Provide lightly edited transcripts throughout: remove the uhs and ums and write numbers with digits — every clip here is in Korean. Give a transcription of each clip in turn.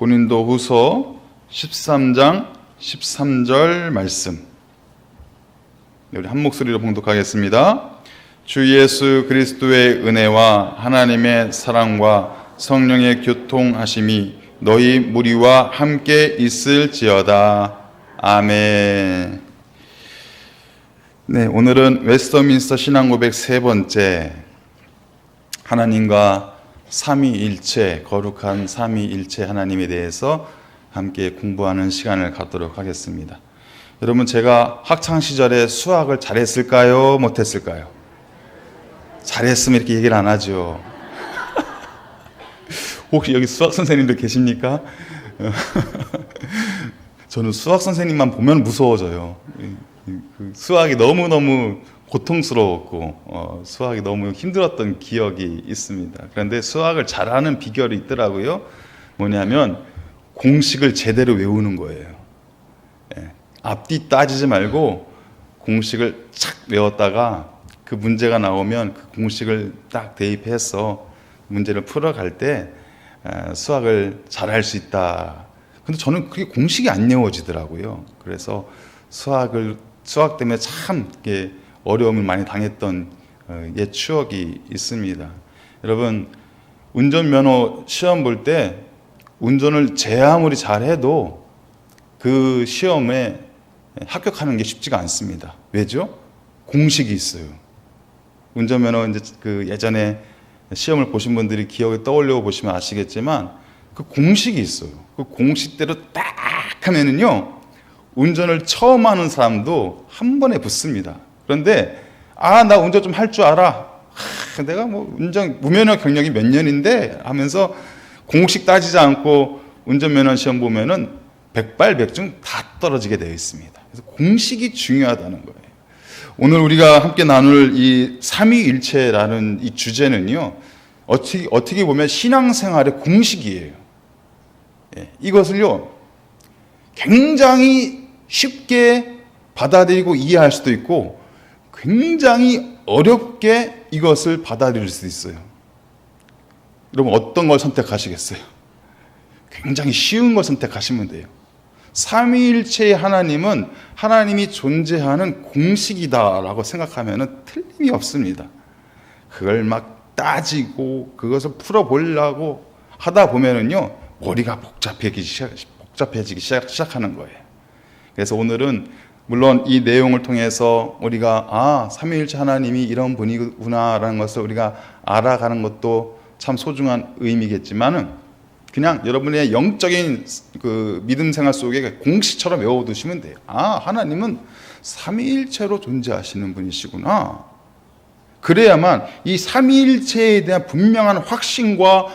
고린도후서 13장 13절 말씀. 우리 한 목소리로 봉독하겠습니다. 주 예수 그리스도의 은혜와 하나님의 사랑과 성령의 교통하심이 너희 무리와 함께 있을지어다. 아멘. 네, 오늘은 웨스터민스터 신앙고백 세 번째, 하나님과 삼위일체, 거룩한 삼위일체 하나님에 대해서 함께 공부하는 시간을 갖도록 하겠습니다. 여러분, 제가 학창시절에 수학을 잘했을까요? 못했을까요? 잘했으면 이렇게 얘기를 안 하죠. 혹시 여기 수학 선생님들 계십니까? 저는 수학 선생님만 보면 무서워져요. 수학이 너무너무 고통스러웠고 수학이 너무 힘들었던 기억이 있습니다. 그런데 수학을 잘하는 비결이 있더라고요. 뭐냐면 공식을 제대로 외우는 거예요. 앞뒤 따지지 말고 공식을 착 외웠다가 그 문제가 나오면 그 공식을 딱 대입해서 문제를 풀어갈 때 수학을 잘할 수 있다. 근데 저는 그게 공식이 안 외워지더라고요. 그래서 수학 때문에 참 어려움을 많이 당했던 옛 추억이 있습니다. 여러분, 운전면허 시험 볼 때 운전을 제 아무리 잘해도 그 시험에 합격하는 게 쉽지가 않습니다. 왜죠? 공식이 있어요. 운전면허 이제 그 예전에 시험을 보신 분들이 기억에 떠올려 보시면 아시겠지만 그 공식이 있어요. 그 공식대로 딱 하면은요, 운전을 처음 하는 사람도 한 번에 붙습니다. 그런데 나 운전 좀 할 줄 알아. 내가 뭐 무면허 경력이 몇 년인데 하면서 공식 따지지 않고 운전면허 시험 보면은 백발백중 다 떨어지게 되어 있습니다. 그래서 공식이 중요하다는 거예요. 오늘 우리가 함께 나눌 이 삼위일체라는 이 주제는요, 어떻게 보면 신앙생활의 공식이에요. 이것을요, 굉장히 쉽게 받아들이고 이해할 수도 있고 굉장히 어렵게 이것을 받아들일 수 있어요. 여러분, 어떤 걸 선택하시겠어요? 굉장히 쉬운 걸 선택하시면 돼요. 삼위일체의 하나님은 하나님이 존재하는 공식이다라고 생각하면 틀림이 없습니다. 그걸 막 따지고 그것을 풀어보려고 하다 보면은요, 머리가 복잡해지기 시작하는 거예요. 그래서 오늘은 물론 이 내용을 통해서 우리가 삼위일체 하나님이 이런 분이구나라는 것을 우리가 알아가는 것도 참 소중한 의미겠지만은 그냥 여러분의 영적인 그 믿음 생활 속에 공식처럼 외워두시면 돼요. 하나님은 삼위일체로 존재하시는 분이시구나. 그래야만 이 삼위일체에 대한 분명한 확신과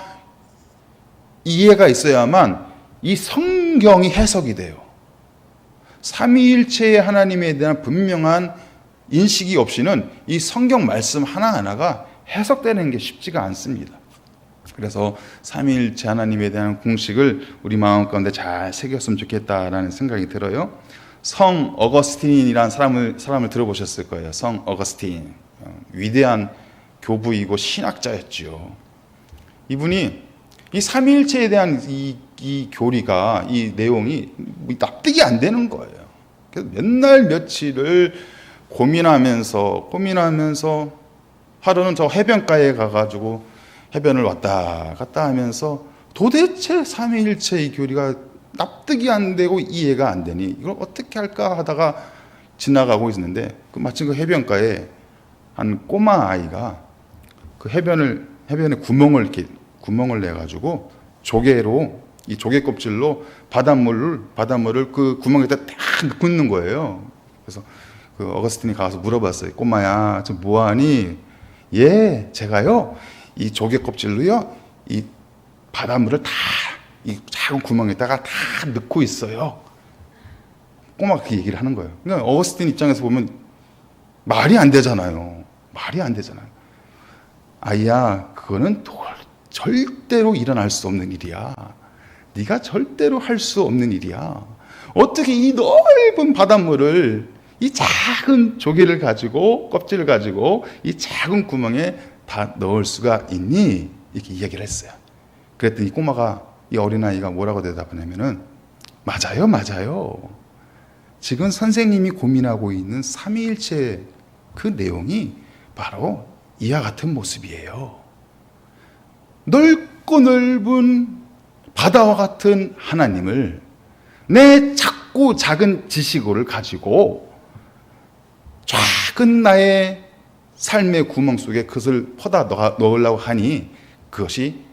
이해가 있어야만 이 성경이 해석이 돼요. 삼위일체의 하나님에 대한 분명한 인식이 없이는 이 성경 말씀 하나하나가 해석되는 게 쉽지가 않습니다. 그래서 삼위일체 하나님에 대한 공식을 우리 마음 가운데 잘 새겼으면 좋겠다라는 생각이 들어요. 성 어거스틴이라는 사람을 들어보셨을 거예요. 성 어거스틴, 위대한 교부이고 신학자였죠. 이분이 이 삼위일체에 대한 이 교리가, 이 내용이 납득이 안 되는 거예요. 그래서 맨날 며칠을 고민하면서 하루는 저 해변가에 가가지고 해변을 왔다 갔다 하면서 도대체 삼위일체의 교리가 납득이 안 되고 이해가 안 되니 이걸 어떻게 할까 하다가 지나가고 있었는데 마침 그 해변가에 한 꼬마 아이가 그 해변에 구멍을 내가지고 이 조개 껍질로 바닷물을 그 구멍에다 딱 붓는 거예요. 그래서 그 어거스틴이 가서 물어봤어요. 꼬마야, 저 뭐하니? 제가요, 이 조개 껍질로요, 이 바닷물을 다 이 작은 구멍에다가 다 넣고 있어요. 꼬마가 그 얘기를 하는 거예요. 그러니까 어거스틴 입장에서 보면 말이 안 되잖아요. 아이야, 그거는 절대로 일어날 수 없는 일이야. 네가 절대로 할 수 없는 일이야. 어떻게 이 넓은 바닷물을 이 작은 조개를 가지고, 껍질을 가지고 이 작은 구멍에 다 넣을 수가 있니? 이렇게 이야기를 했어요. 그랬더니 꼬마가 이 어린아이가 뭐라고 대답하냐면은 맞아요, 맞아요. 지금 선생님이 고민하고 있는 삼위일체 그 내용이 바로 이와 같은 모습이에요. 넓고 넓은 바다와 같은 하나님을 내 작고 작은 지식을 가지고 작은 나의 삶의 구멍 속에 그것을 퍼다 넣으려고 하니 그것이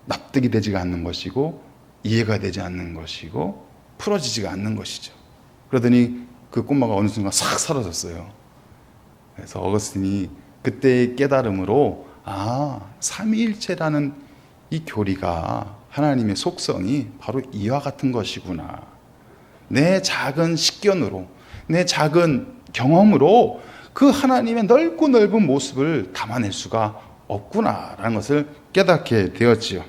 납득이 되지가 않는 것이고 이해가 되지 않는 것이고 풀어지지가 않는 것이죠. 그러더니 그 꼬마가 어느 순간 싹 사라졌어요. 그래서 어거스틴이 그때의 깨달음으로 삼위일체라는 이 교리가 하나님의 속성이 바로 이와 같은 것이구나. 내 작은 식견으로, 내 작은 경험으로 그 하나님의 넓고 넓은 모습을 담아낼 수가 없구나라는 것을 깨닫게 되었지요.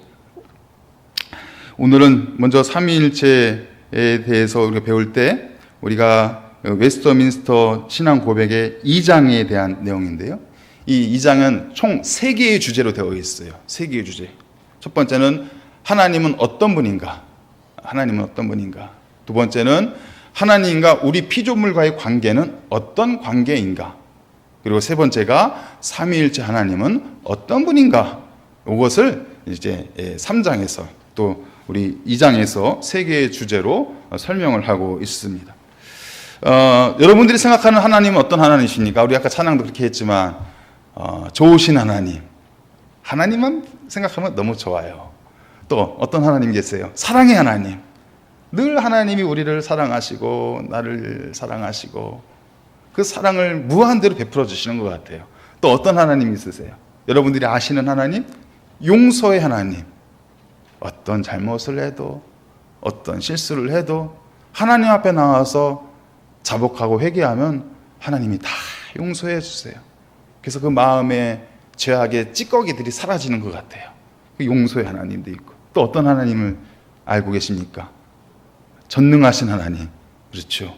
오늘은 먼저 삼위일체에 대해서 우리가 배울 때 우리가 웨스터민스터 신앙 고백의 2장에 대한 내용인데요. 이 2장은 총 3개의 주제로 되어 있어요. 3개의 주제. 첫 번째는 하나님은 어떤 분인가? 하나님은 어떤 분인가? 두 번째는 하나님과 우리 피조물과의 관계는 어떤 관계인가? 그리고 세 번째가 삼위일체 하나님은 어떤 분인가? 이것을 이제 3장에서 또 우리 2장에서 3개의 주제로 설명을 하고 있습니다. 여러분들이 생각하는 하나님은 어떤 하나님이십니까? 우리 아까 찬양도 그렇게 했지만 좋으신 하나님. 하나님만 생각하면 너무 좋아요. 또 어떤 하나님 계세요? 사랑의 하나님. 늘 하나님이 우리를 사랑하시고 나를 사랑하시고 그 사랑을 무한대로 베풀어 주시는 것 같아요. 또 어떤 하나님 있으세요? 여러분들이 아시는 하나님? 용서의 하나님. 어떤 잘못을 해도 어떤 실수를 해도 하나님 앞에 나와서 자복하고 회개하면 하나님이 다 용서해 주세요. 그래서 그 마음의 죄악의 찌꺼기들이 사라지는 것 같아요. 그 용서의 하나님도 있고. 또 어떤 하나님을 알고 계십니까? 전능하신 하나님. 그렇죠.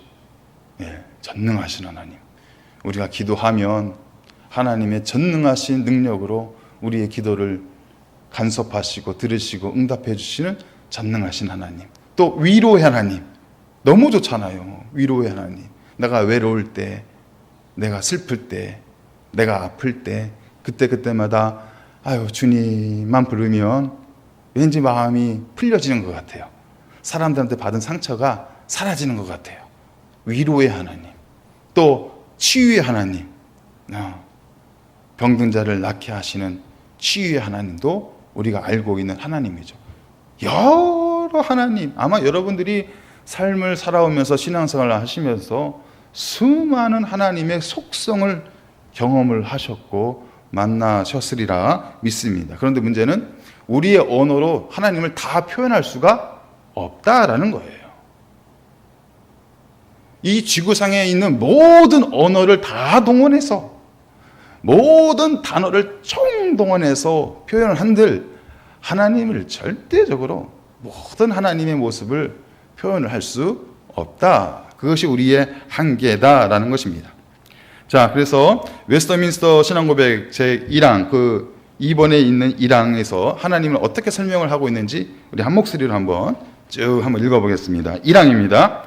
예, 전능하신 하나님. 우리가 기도하면 하나님의 전능하신 능력으로 우리의 기도를 간섭하시고 들으시고 응답해 주시는 전능하신 하나님. 또 위로의 하나님. 너무 좋잖아요. 위로의 하나님. 내가 외로울 때, 내가 슬플 때, 내가 아플 때 그때마다 주님만 부르면 왠지 마음이 풀려지는 것 같아요. 사람들한테 받은 상처가 사라지는 것 같아요. 위로의 하나님. 또 치유의 하나님. 병든 자를 낫게 하시는 치유의 하나님도 우리가 알고 있는 하나님이죠. 여러 하나님. 아마 여러분들이 삶을 살아오면서 신앙생활을 하시면서 수많은 하나님의 속성을 경험을 하셨고 만나셨으리라 믿습니다. 그런데 문제는 우리의 언어로 하나님을 다 표현할 수가 없다라는 거예요. 이 지구상에 있는 모든 언어를 다 동원해서 모든 단어를 총동원해서 표현을 한들 하나님을 절대적으로 모든 하나님의 모습을 표현을 할 수 없다. 그것이 우리의 한계다라는 것입니다. 자, 그래서 웨스터민스터 신앙고백 제1랑 그 2번에 있는 1항에서 하나님을 어떻게 설명을 하고 있는지 우리 한 목소리로 한번 쭉 한번 읽어보겠습니다. 1항입니다.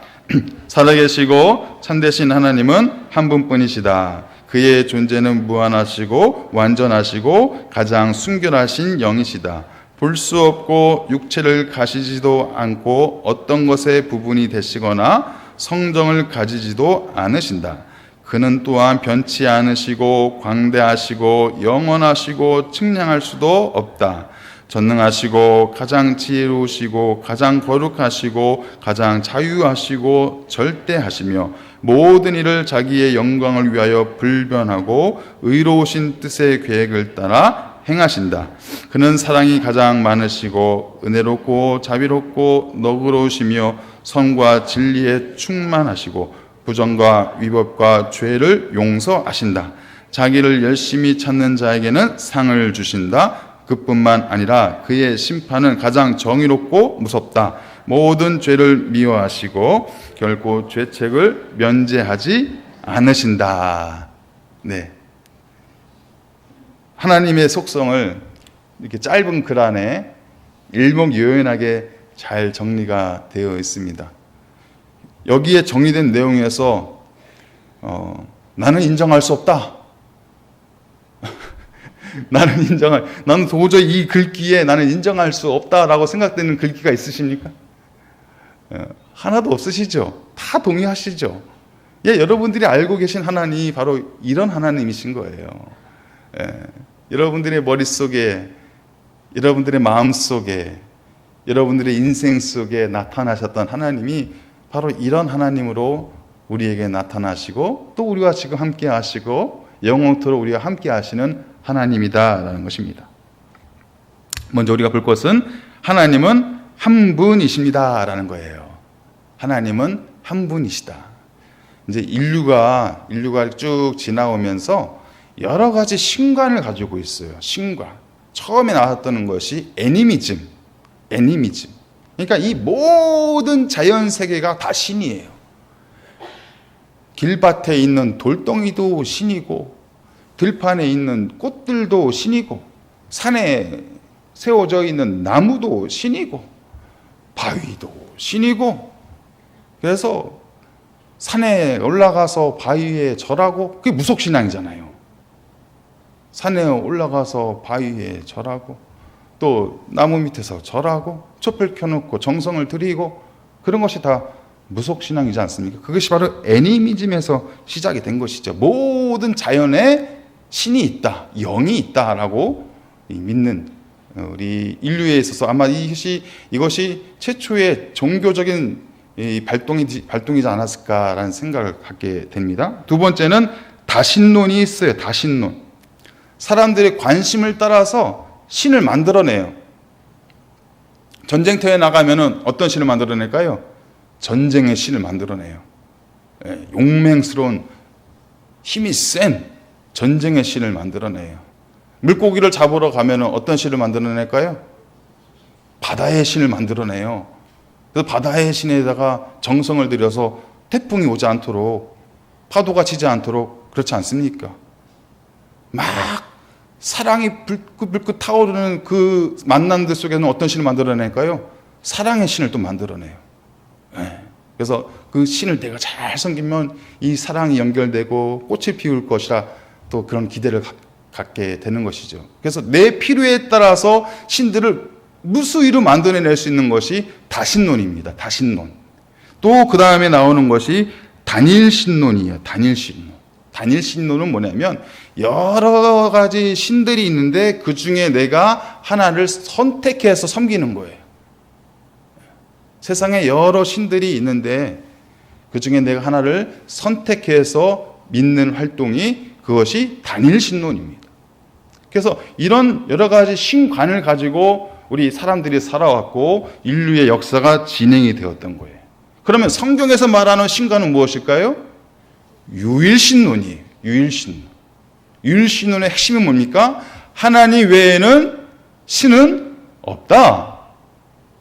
살아계시고 참되신 하나님은 한 분뿐이시다. 그의 존재는 무한하시고 완전하시고 가장 순결하신 영이시다. 볼 수 없고 육체를 가지지도 않고 어떤 것의 부분이 되시거나 성정을 가지지도 않으신다. 그는 또한 변치 않으시고 광대하시고 영원하시고 측량할 수도 없다. 전능하시고 가장 지혜로우시고 가장 거룩하시고 가장 자유하시고 절대하시며 모든 일을 자기의 영광을 위하여 불변하고 의로우신 뜻의 계획을 따라 행하신다. 그는 사랑이 가장 많으시고 은혜롭고 자비롭고 너그러우시며 선과 진리에 충만하시고 부정과 위법과 죄를 용서하신다. 자기를 열심히 찾는 자에게는 상을 주신다. 그뿐만 아니라 그의 심판은 가장 정의롭고 무섭다. 모든 죄를 미워하시고 결코 죄책을 면제하지 않으신다. 네. 하나님의 속성을 이렇게 짧은 글 안에 일목요연하게 잘 정리가 되어 있습니다. 여기에 정리된 내용에서 나는 인정할 수 없다. 나는 도저히 이 글귀에 나는 인정할 수 없다라고 생각되는 글귀가 있으십니까? 하나도 없으시죠? 다 동의하시죠? 예, 여러분들이 알고 계신 하나님이 바로 이런 하나님이신 거예요. 여러분들의 머릿속에, 여러분들의 마음속에, 여러분들의 인생 속에 나타나셨던 하나님이 바로 이런 하나님으로 우리에게 나타나시고 또 우리와 지금 함께 하시고 영원토록 우리와 함께 하시는 하나님이다라는 것입니다. 먼저 우리가 볼 것은 하나님은 한 분이십니다라는 거예요. 하나님은 한 분이시다. 이제 인류가 쭉 지나오면서 여러 가지 신관을 가지고 있어요. 신관. 처음에 나왔던 것이 애니미즘. 그러니까 이 모든 자연 세계가 다 신이에요. 길밭에 있는 돌덩이도 신이고, 들판에 있는 꽃들도 신이고, 산에 세워져 있는 나무도 신이고, 바위도 신이고, 그래서 산에 올라가서 바위에 절하고, 그게 무속신앙이잖아요. 산에 올라가서 바위에 절하고, 또 나무 밑에서 절하고, 촛불 켜놓고 정성을 드리고, 그런 것이 다 무속신앙이지 않습니까? 그것이 바로 애니미즘에서 시작이 된 것이죠. 모든 자연에 신이 있다, 영이 있다라고 믿는 우리 인류에 있어서 아마 이것이 최초의 종교적인 발동이지 않았을까라는 생각을 갖게 됩니다. 두 번째는 다신론이 있어요. 다신론. 사람들의 관심을 따라서 신을 만들어내요. 전쟁터에 나가면은 어떤 신을 만들어낼까요? 전쟁의 신을 만들어내요. 용맹스러운 힘이 센 전쟁의 신을 만들어내요. 물고기를 잡으러 가면은 어떤 신을 만들어낼까요? 바다의 신을 만들어내요. 그래서 바다의 신에다가 정성을 들여서 태풍이 오지 않도록, 파도가 치지 않도록, 그렇지 않습니까? 막 사랑이 불긋불긋 타오르는 그 만남들 속에는 어떤 신을 만들어낼까요? 사랑의 신을 또 만들어내요. 그래서 그 신을 내가 잘 섬기면 이 사랑이 연결되고 꽃이 피울 것이라 또 그런 기대를 갖게 되는 것이죠. 그래서 내 필요에 따라서 신들을 무수히로 만들어낼 수 있는 것이 다신론입니다. 다신론. 또 그 다음에 나오는 것이 단일신론이에요. 단일신론. 단일신론은 뭐냐면 여러 가지 신들이 있는데 그 중에 내가 하나를 선택해서 섬기는 거예요. 세상에 여러 신들이 있는데 그 중에 내가 하나를 선택해서 믿는 활동이 그것이 단일신론입니다. 그래서 이런 여러 가지 신관을 가지고 우리 사람들이 살아왔고 인류의 역사가 진행이 되었던 거예요. 그러면 성경에서 말하는 신관은 무엇일까요? 유일신론이에요. 유일신론. 유일신론의 핵심이 뭡니까? 하나님 외에는 신은 없다.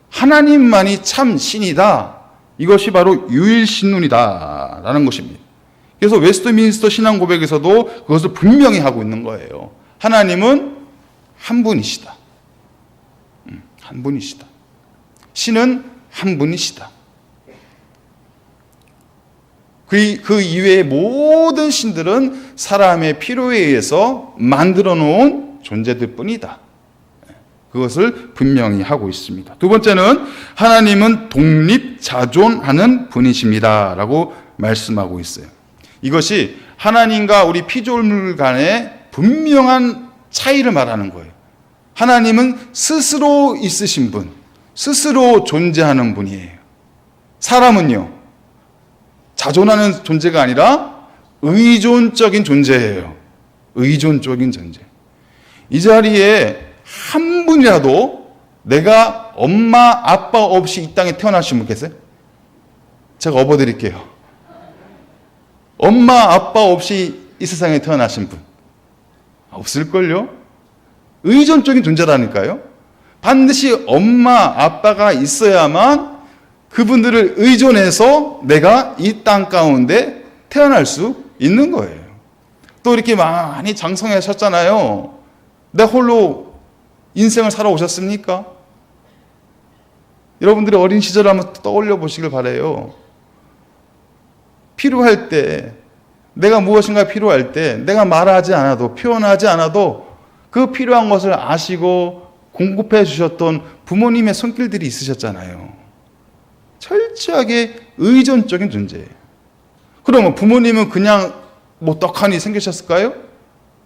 하나님만이 참 신이다. 이것이 바로 유일신론이다 라는 것입니다. 그래서 웨스트민스터 신앙고백에서도 그것을 분명히 하고 있는 거예요. 하나님은 한 분이시다. 한 분이시다. 신은 한 분이시다. 그 이외의 모든 신들은 사람의 필요에 의해서 만들어 놓은 존재들 뿐이다. 그것을 분명히 하고 있습니다. 두 번째는 하나님은 독립자존하는 분이십니다 라고 말씀하고 있어요. 이것이 하나님과 우리 피조물 간의 분명한 차이를 말하는 거예요. 하나님은 스스로 있으신 분, 스스로 존재하는 분이에요. 사람은요, 자존하는 존재가 아니라 의존적인 존재예요. 의존적인 존재. 이 자리에 한 분이라도 내가 엄마, 아빠 없이 이 땅에 태어나신 분 계세요? 제가 업어드릴게요. 엄마, 아빠 없이 이 세상에 태어나신 분 없을걸요? 의존적인 존재라니까요. 반드시 엄마, 아빠가 있어야만 그분들을 의존해서 내가 이 땅 가운데 태어날 수 있는 거예요. 또 이렇게 많이 장성하셨잖아요. 내 홀로 인생을 살아오셨습니까? 여러분들이 어린 시절을 한번 떠올려 보시길 바라요. 필요할 때, 내가 무엇인가 필요할 때 내가 말하지 않아도, 표현하지 않아도 그 필요한 것을 아시고 공급해 주셨던 부모님의 손길들이 있으셨잖아요. 철저하게 의존적인 존재예요. 그러면 부모님은 그냥 뭐 떡하니 생기셨을까요?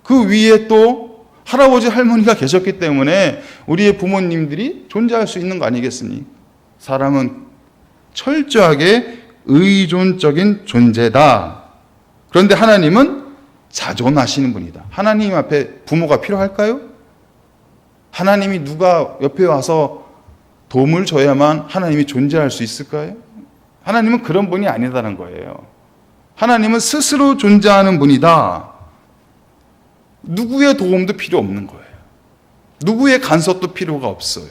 그 위에 또 할아버지 할머니가 계셨기 때문에 우리의 부모님들이 존재할 수 있는 거 아니겠습니까? 사람은 철저하게 의존적인 존재다. 그런데 하나님은 자존하시는 분이다. 하나님 앞에 부모가 필요할까요? 하나님이 누가 옆에 와서 도움을 줘야만 하나님이 존재할 수 있을까요? 하나님은 그런 분이 아니다는 거예요. 하나님은 스스로 존재하는 분이다. 누구의 도움도 필요 없는 거예요. 누구의 간섭도 필요가 없어요.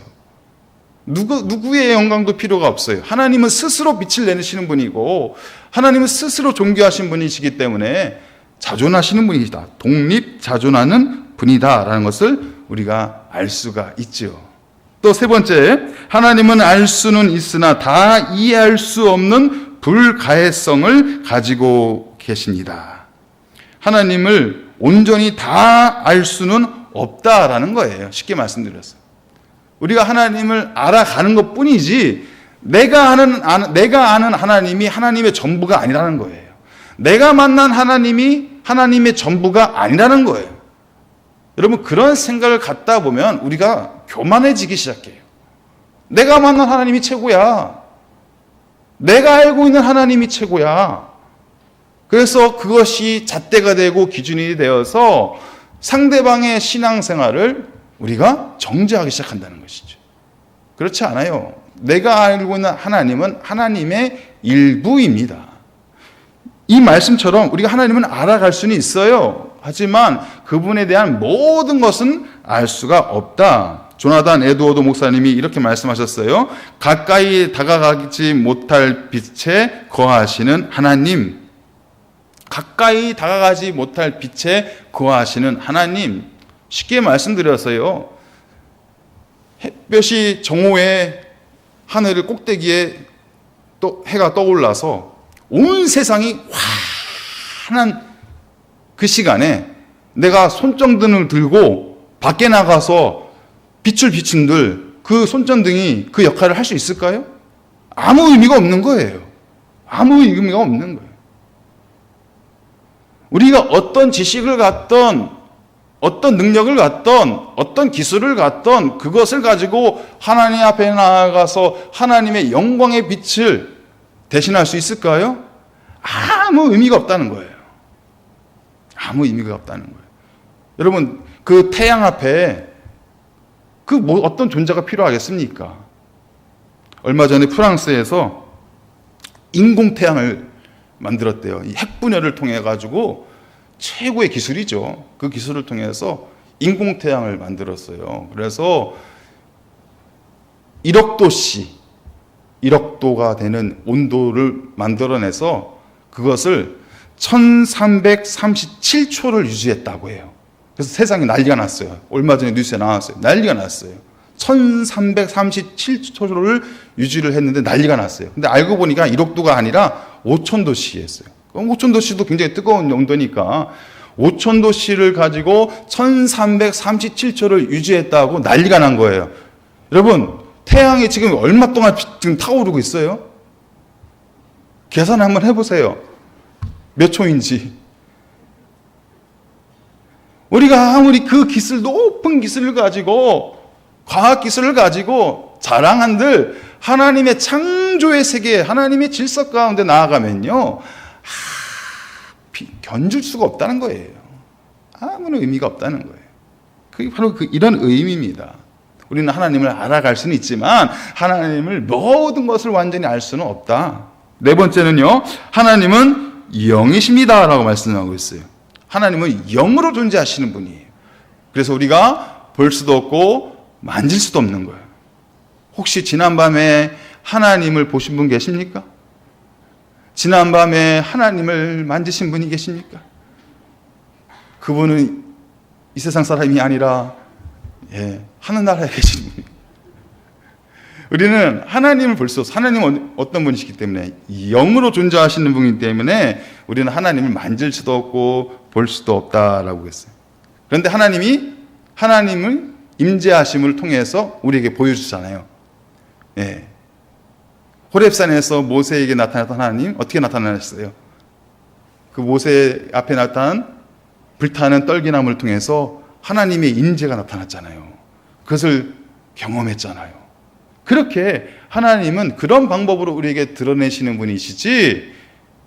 누구의 영광도 필요가 없어요. 하나님은 스스로 빛을 내시는 분이고 하나님은 스스로 존귀하신 분이시기 때문에 자존하시는 분이다. 독립자존하는 분이다라는 것을 우리가 알 수가 있죠. 또 세 번째, 하나님은 알 수는 있으나 다 이해할 수 없는 불가해성을 가지고 계십니다. 하나님을 온전히 다 알 수는 없다라는 거예요. 쉽게 말씀드렸어요. 우리가 하나님을 알아가는 것 뿐이지 내가 아는 하나님이 하나님의 전부가 아니라는 거예요. 내가 만난 하나님이 하나님의 전부가 아니라는 거예요. 여러분, 그런 생각을 갖다 보면 우리가 교만해지기 시작해요. 내가 만난 하나님이 최고야. 내가 알고 있는 하나님이 최고야. 그래서 그것이 잣대가 되고 기준이 되어서 상대방의 신앙생활을 우리가 정죄하기 시작한다는 것이죠. 그렇지 않아요. 내가 알고 있는 하나님은 하나님의 일부입니다. 이 말씀처럼 우리가 하나님은 알아갈 수는 있어요. 하지만 그분에 대한 모든 것은 알 수가 없다. 조나단 에드워드 목사님이 이렇게 말씀하셨어요. 가까이 다가가지 못할 빛에 거하시는 하나님. 가까이 다가가지 못할 빛에 거하시는 하나님. 쉽게 말씀드려서요. 햇볕이 정오에 하늘 꼭대기에 또 해가 떠올라서 온 세상이 환한 그 시간에 내가 손전등을 들고 밖에 나가서 빛을 비춘들 그 손전등이 그 역할을 할 수 있을까요? 아무 의미가 없는 거예요. 아무 의미가 없는 거예요. 우리가 어떤 지식을 갖던 어떤 능력을 갖던 어떤 기술을 갖던 그것을 가지고 하나님 앞에 나아가서 하나님의 영광의 빛을 대신할 수 있을까요? 아무 의미가 없다는 거예요. 아무 의미가 없다는 거예요. 여러분, 그 태양 앞에 그 뭐 어떤 존재가 필요하겠습니까? 얼마 전에 프랑스에서 인공 태양을 만들었대요. 이 핵분열을 통해 가지고 최고의 기술이죠. 그 기술을 통해서 인공 태양을 만들었어요. 그래서 1억 도가 되는 온도를 만들어내서 그것을 1337초를 유지했다고 해요. 그래서 세상에 난리가 났어요. 얼마 전에 뉴스에 나왔어요. 난리가 났어요. 1337초를 유지를 했는데 난리가 났어요. 근데 알고 보니까 1억 도가 아니라 5,000도씨였어요. 5,000도씨도 굉장히 뜨거운 온도니까 5,000도씨를 가지고 1337초를 유지했다고 난리가 난 거예요. 여러분, 태양이 지금 얼마 동안 지금 타오르고 있어요? 계산 한번 해보세요. 몇 초인지. 우리가 아무리 그 기술, 높은 기술을 가지고, 과학 기술을 가지고 자랑한들 하나님의 창조의 세계, 하나님의 질서 가운데 나아가면요, 견줄 수가 없다는 거예요. 아무런 의미가 없다는 거예요. 그게 바로 이런 의미입니다. 우리는 하나님을 알아갈 수는 있지만 하나님을 모든 것을 완전히 알 수는 없다. 네 번째는요, 하나님은 영이십니다 라고 말씀하고 있어요. 하나님은 영으로 존재하시는 분이에요. 그래서 우리가 볼 수도 없고 만질 수도 없는 거예요. 혹시 지난밤에 하나님을 보신 분 계십니까? 지난밤에 하나님을 만지신 분이 계십니까? 그분은 이 세상 사람이 아니라 하늘나라에 계신 분이에요. 우리는 하나님을 볼 수 없어. 하나님은 어떤 분이시기 때문에 영으로 존재하시는 분이기 때문에 우리는 하나님을 만질 수도 없고 볼 수도 없다라고 했어요. 그런데 하나님을 임재하심을 통해서 우리에게 보여주잖아요. 예. 호렙산에서 모세에게 나타났던 하나님 어떻게 나타나셨어요? 그 모세 앞에 나타난 불타는 떨기나무를 통해서 하나님의 임재가 나타났잖아요. 그것을 경험했잖아요. 그렇게 하나님은 그런 방법으로 우리에게 드러내시는 분이시지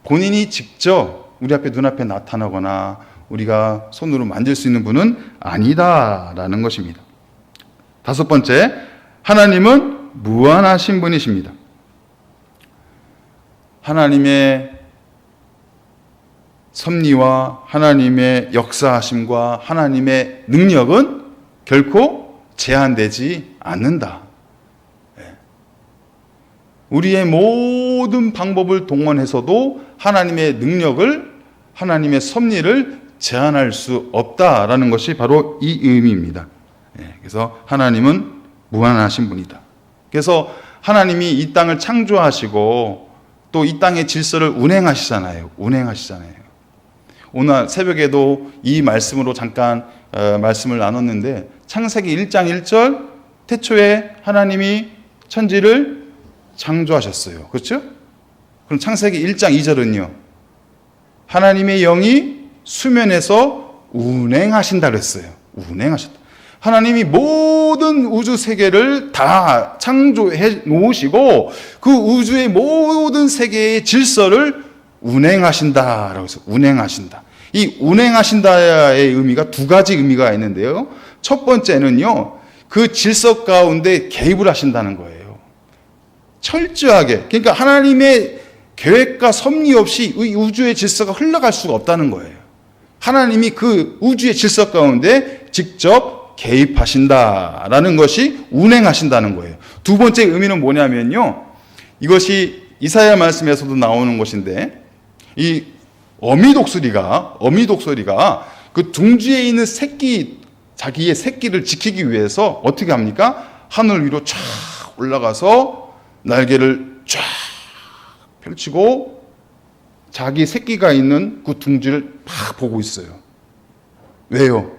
본인이 직접 우리 앞에 눈앞에 나타나거나 우리가 손으로 만질 수 있는 분은 아니다라는 것입니다. 다섯 번째, 하나님은 무한하신 분이십니다. 하나님의 섭리와 하나님의 역사하심과 하나님의 능력은 결코 제한되지 않는다. 우리의 모든 방법을 동원해서도 하나님의 능력을, 하나님의 섭리를 제한할 수 없다라는 것이 바로 이 의미입니다. 그래서 하나님은 무한하신 분이다. 그래서 하나님이 이 땅을 창조하시고 또 이 땅의 질서를 운행하시잖아요. 오늘 새벽에도 이 말씀으로 잠깐 말씀을 나눴는데 창세기 1장 1절 태초에 하나님이 천지를 창조하셨어요. 그렇죠? 그럼 창세기 1장 2절은요. 하나님의 영이 수면에서 운행하신다 그랬어요. 운행하셨다. 하나님이 모든 우주 세계를 다 창조해 놓으시고 그 우주의 모든 세계의 질서를 운행하신다라고 해서 운행하신다. 이 운행하신다의 의미가 두 가지 의미가 있는데요. 첫 번째는요. 그 질서 가운데 개입을 하신다는 거예요. 철저하게. 그러니까 하나님의 계획과 섭리 없이 이 우주의 질서가 흘러갈 수가 없다는 거예요. 하나님이 그 우주의 질서 가운데 직접 개입하신다라는 것이 운행하신다는 거예요. 두 번째 의미는 뭐냐면요. 이것이 이사야 말씀에서도 나오는 것인데 이 어미독소리가 그 둥지에 있는 자기의 새끼를 지키기 위해서 어떻게 합니까? 하늘 위로 쫙 올라가서 날개를 쫙 펼치고 자기 새끼가 있는 그 둥지를 막 보고 있어요. 왜요?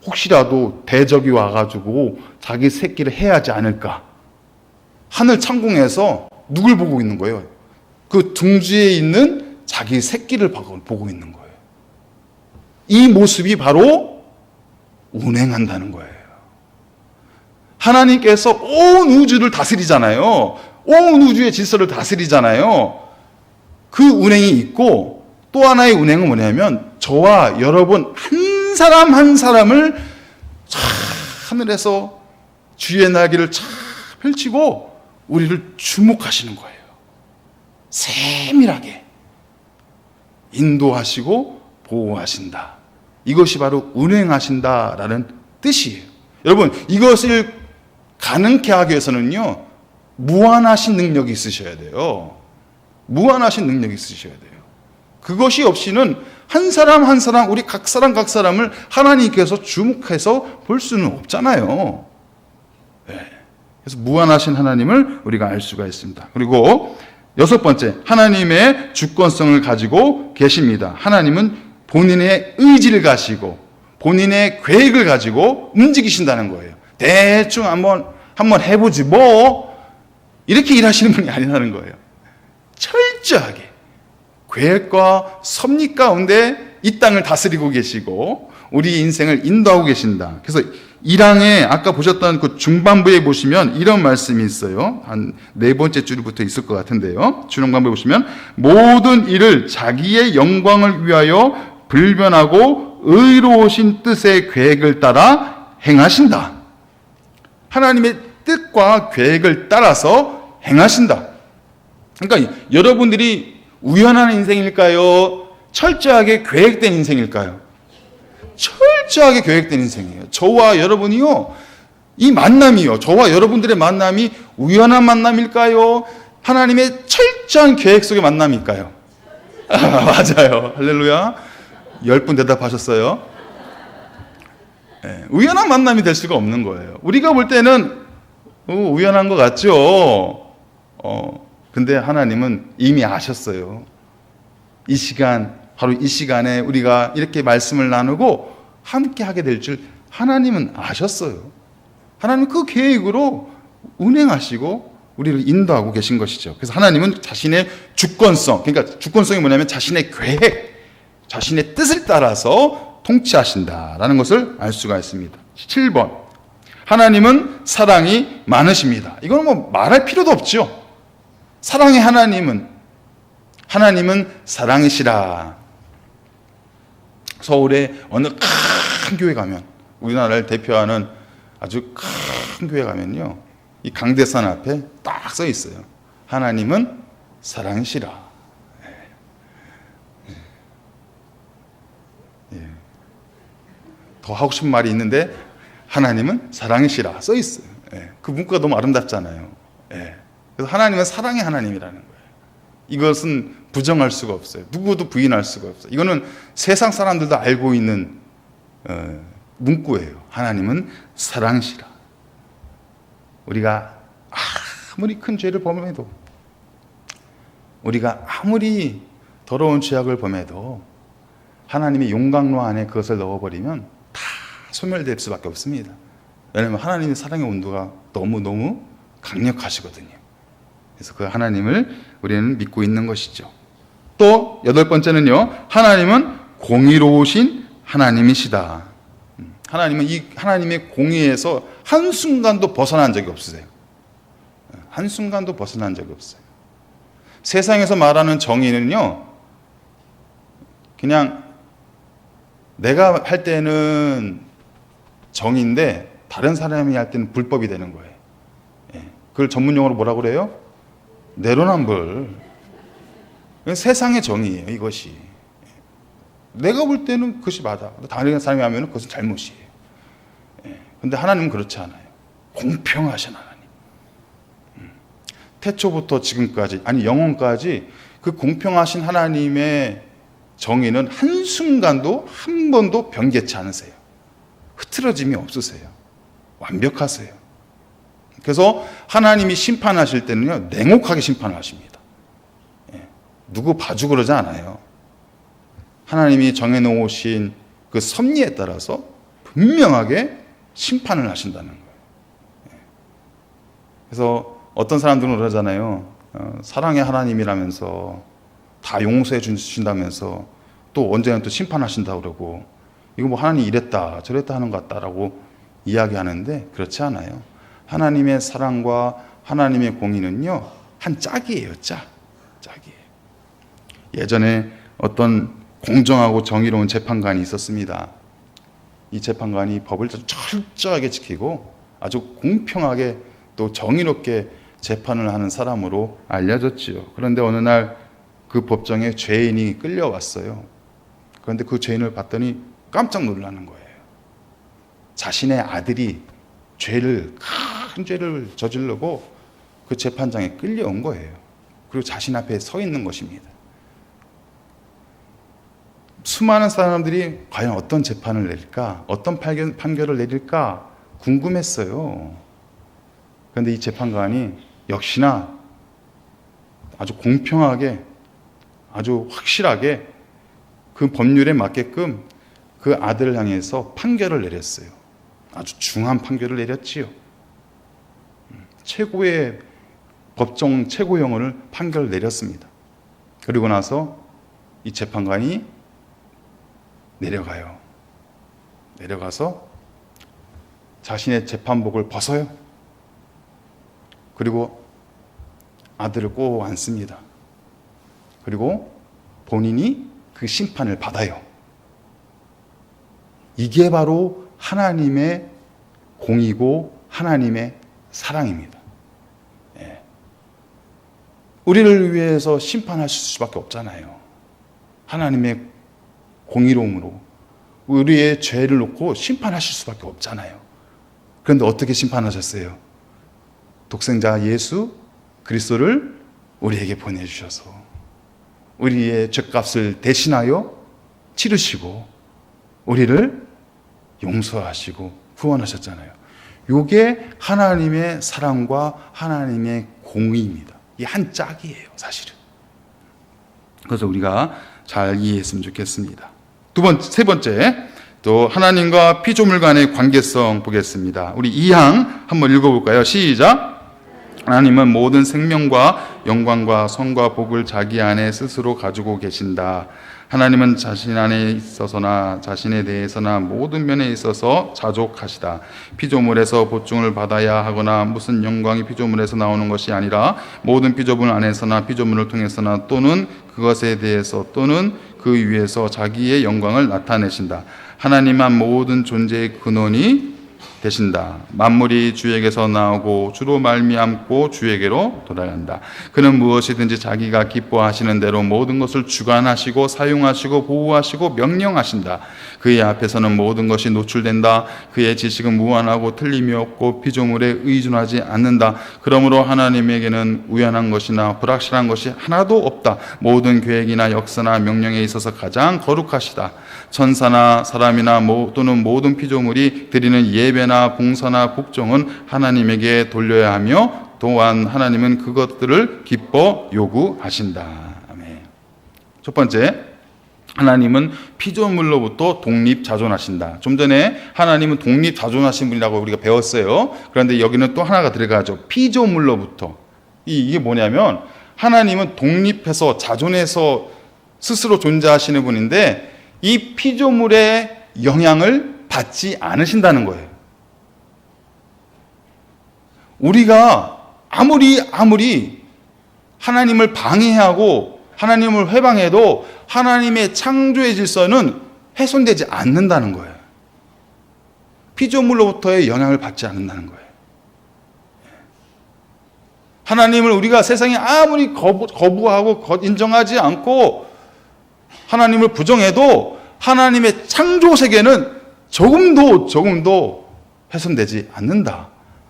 혹시라도 대적이 와가지고 자기 새끼를 해하지 않을까? 하늘 창공에서 누굴 보고 있는 거예요? 그 둥지에 있는 자기 새끼를 보고 있는 거예요. 이 모습이 바로 운행한다는 거예요. 하나님께서 온 우주를 다스리잖아요. 온 우주의 질서를 다스리잖아요. 그 운행이 있고 또 하나의 운행은 뭐냐면 저와 여러분 한 사람 한 사람을 하늘에서 주의 날개를 쫙 펼치고 우리를 주목하시는 거예요. 세밀하게 인도하시고 보호하신다. 이것이 바로 운행하신다라는 뜻이에요. 여러분, 이것을 가능케 하기 위해서는요, 무한하신 능력이 있으셔야 돼요. 무한하신 능력이 있으셔야 돼요. 그것이 없이는 한 사람 한 사람, 우리 각 사람을 하나님께서 주목해서 볼 수는 없잖아요. 네. 그래서 무한하신 하나님을 우리가 알 수가 있습니다. 그리고 여섯 번째, 하나님의 주권성을 가지고 계십니다. 하나님은 본인의 의지를 가지고 본인의 계획을 가지고 움직이신다는 거예요. 대충 한번 해보지 뭐 이렇게 일하시는 분이 아니라는 거예요. 철저하게 계획과 섭리 가운데 이 땅을 다스리고 계시고 우리 인생을 인도하고 계신다. 그래서 1항에 아까 보셨던 그 중반부에 보시면 이런 말씀이 있어요. 한 네 번째 줄부터 있을 것 같은데요. 중반부에 보시면 모든 일을 자기의 영광을 위하여 불변하고 의로우신 뜻의 계획을 따라 행하신다. 하나님의 뜻과 계획을 따라서 행하신다. 그러니까 여러분들이 우연한 인생일까요? 철저하게 계획된 인생일까요? 철저하게 계획된 인생이에요. 저와 여러분이요, 이 만남이요, 저와 여러분들의 만남이 우연한 만남일까요? 하나님의 철저한 계획 속의 만남일까요? 맞아요. 할렐루야. 10분 대답하셨어요. 네, 우연한 만남이 될 수가 없는 거예요. 우리가 볼 때는 우연한 것 같죠? 근데 하나님은 이미 아셨어요. 이 시간, 바로 이 시간에 우리가 이렇게 말씀을 나누고 함께 하게 될 줄 하나님은 아셨어요. 하나님은 그 계획으로 운행하시고 우리를 인도하고 계신 것이죠. 그래서 하나님은 자신의 주권성, 그러니까 주권성이 뭐냐면 자신의 계획, 자신의 뜻을 따라서 통치하신다라는 것을 알 수가 있습니다. 7번. 하나님은 사랑이 많으십니다. 이건 뭐 말할 필요도 없죠. 사랑의 하나님은 사랑이시라. 서울의 어느 큰 교회 가면, 우리나라를 대표하는 아주 큰 교회 가면요, 이 강대산 앞에 딱 써 있어요. 하나님은 사랑이시라. 더 하고 싶은 말이 있는데 하나님은 사랑이시라 써 있어요. 그 문구가 너무 아름답잖아요. 그래서 하나님은 사랑의 하나님이라는 거예요. 이것은 부정할 수가 없어요. 누구도 부인할 수가 없어요. 이거는 세상 사람들도 알고 있는 문구예요. 하나님은 사랑이시라. 우리가 아무리 큰 죄를 범해도, 우리가 아무리 더러운 죄악을 범해도 하나님의 용광로 안에 그것을 넣어버리면 다 소멸될 수밖에 없습니다. 왜냐하면 하나님의 사랑의 온도가 너무너무 강력하시거든요. 그래서 그 하나님을 우리는 믿고 있는 것이죠. 또 8번째는요, 하나님은 공의로우신 하나님이시다. 하나님은 이 하나님의 공의에서 한순간도 벗어난 적이 없으세요. 한순간도 벗어난 적이 없어요. 세상에서 말하는 정의는요, 그냥 내가 할 때는 정의인데 다른 사람이 할 때는 불법이 되는 거예요. 그걸 전문용어로 뭐라고 그래요? 내로남불. 세상의 정의예요, 이것이. 내가 볼 때는 그것이 맞아. 다른 사람이 하면 그것은 잘못이에요. 그런데 하나님은 그렇지 않아요. 공평하신 하나님. 태초부터 지금까지, 아니 영원까지 그 공평하신 하나님의 정의는 한순간도 한 번도 변개치 않으세요. 흐트러짐이 없으세요. 완벽하세요. 그래서 하나님이 심판하실 때는요, 냉혹하게 심판하십니다. 누구 봐주고 그러지 않아요. 하나님이 정해놓으신 그 섭리에 따라서 분명하게 심판을 하신다는 거예요. 그래서 어떤 사람들은 그러잖아요. 사랑의 하나님이라면서 다 용서해 주신다면서 또 언제나 또 심판하신다고 그러고, 이거 뭐 하나님이 이랬다 저랬다 하는 것 같다라고 이야기하는데 그렇지 않아요. 하나님의 사랑과 하나님의 공의는요, 한 짝이에요. 짝이에요. 예전에 어떤 공정하고 정의로운 재판관이 있었습니다. 이 재판관이 법을 철저하게 지키고 아주 공평하게 또 정의롭게 재판을 하는 사람으로 알려졌지요. 그런데 어느 날 그 법정에 죄인이 끌려왔어요. 그런데 그 죄인을 봤더니 깜짝 놀라는 거예요. 자신의 아들이 큰 죄를 저지르고 그 재판장에 끌려온 거예요. 그리고 자신 앞에 서 있는 것입니다. 수많은 사람들이 과연 어떤 재판을 내릴까, 어떤 판결을 내릴까 궁금했어요. 그런데 이 재판관이 역시나 아주 공평하게, 아주 확실하게 그 법률에 맞게끔 그 아들을 향해서 판결을 내렸어요. 아주 중한 판결을 내렸지요. 최고의 법정 최고형을 판결을 내렸습니다. 그리고 나서 이 재판관이 내려가서 자신의 재판복을 벗어요. 그리고 아들을 꼭 안습니다. 그리고 본인이 그 심판을 받아요. 이게 바로 하나님의 공의고 하나님의 사랑입니다. 우리를 위해서 심판하실 수밖에 없잖아요. 하나님의 공의로움으로 우리의 죄를 놓고 심판하실 수밖에 없잖아요. 그런데 어떻게 심판하셨어요? 독생자 예수 그리스도를 우리에게 보내주셔서 우리의 죄값을 대신하여 치르시고 우리를 용서하시고 구원하셨잖아요. 요게 하나님의 사랑과 하나님의 공의입니다. 이 한 짝이에요, 사실은. 그래서 우리가 잘 이해했으면 좋겠습니다. 세 번째, 또 하나님과 피조물 간의 관계성 보겠습니다. 우리 2항 한번 읽어볼까요? 시작. 하나님은 모든 생명과 영광과 성과 복을 자기 안에 스스로 가지고 계신다. 하나님은 자신 안에 있어서나 자신에 대해서나 모든 면에 있어서 자족하시다. 피조물에서 보충을 받아야 하거나 무슨 영광이 피조물에서 나오는 것이 아니라 모든 피조물 안에서나 피조물을 통해서나 또는 그것에 대해서 또는 그 위에서 자기의 영광을 나타내신다. 하나님만 모든 존재의 근원이 되신다. 만물이 주에게서 나오고 주로 말미암고 주에게로 돌아간다. 그는 무엇이든지 자기가 기뻐하시는 대로 모든 것을 주관하시고 사용하시고 보호하시고 명령하신다. 그의 앞에서는 모든 것이 노출된다. 그의 지식은 무한하고 틀림이 없고 피조물에 의존하지 않는다. 그러므로 하나님에게는 우연한 것이나 불확실한 것이 하나도 없다. 모든 계획이나 역사나 명령에 있어서 가장 거룩하시다. 천사나 사람이나 또는 모든 피조물이 드리는 예배나 봉사나 복종은 하나님에게 돌려야 하며 또한 하나님은 그것들을 기뻐 요구하신다. 아멘. 첫 번째, 하나님은 피조물로부터 독립자존하신다. 좀 전에 하나님은 독립자존하신 분이라고 우리가 배웠어요. 그런데 여기는 또 하나가 들어가죠. 피조물로부터. 이게 뭐냐면 하나님은 독립해서 자존해서 스스로 존재하시는 분인데 이 피조물의 영향을 받지 않으신다는 거예요. 우리가 아무리 하나님을 방해하고 하나님을 회방해도 하나님의 창조의 질서는 훼손되지 않는다는 거예요. 피조물로부터의 영향을 받지 않는다는 거예요. 하나님을 우리가 세상에 아무리 거부하고 인정하지 않고 하나님을 부정해도 하나님의 창조 세계는 조금도 훼손되지 않는다.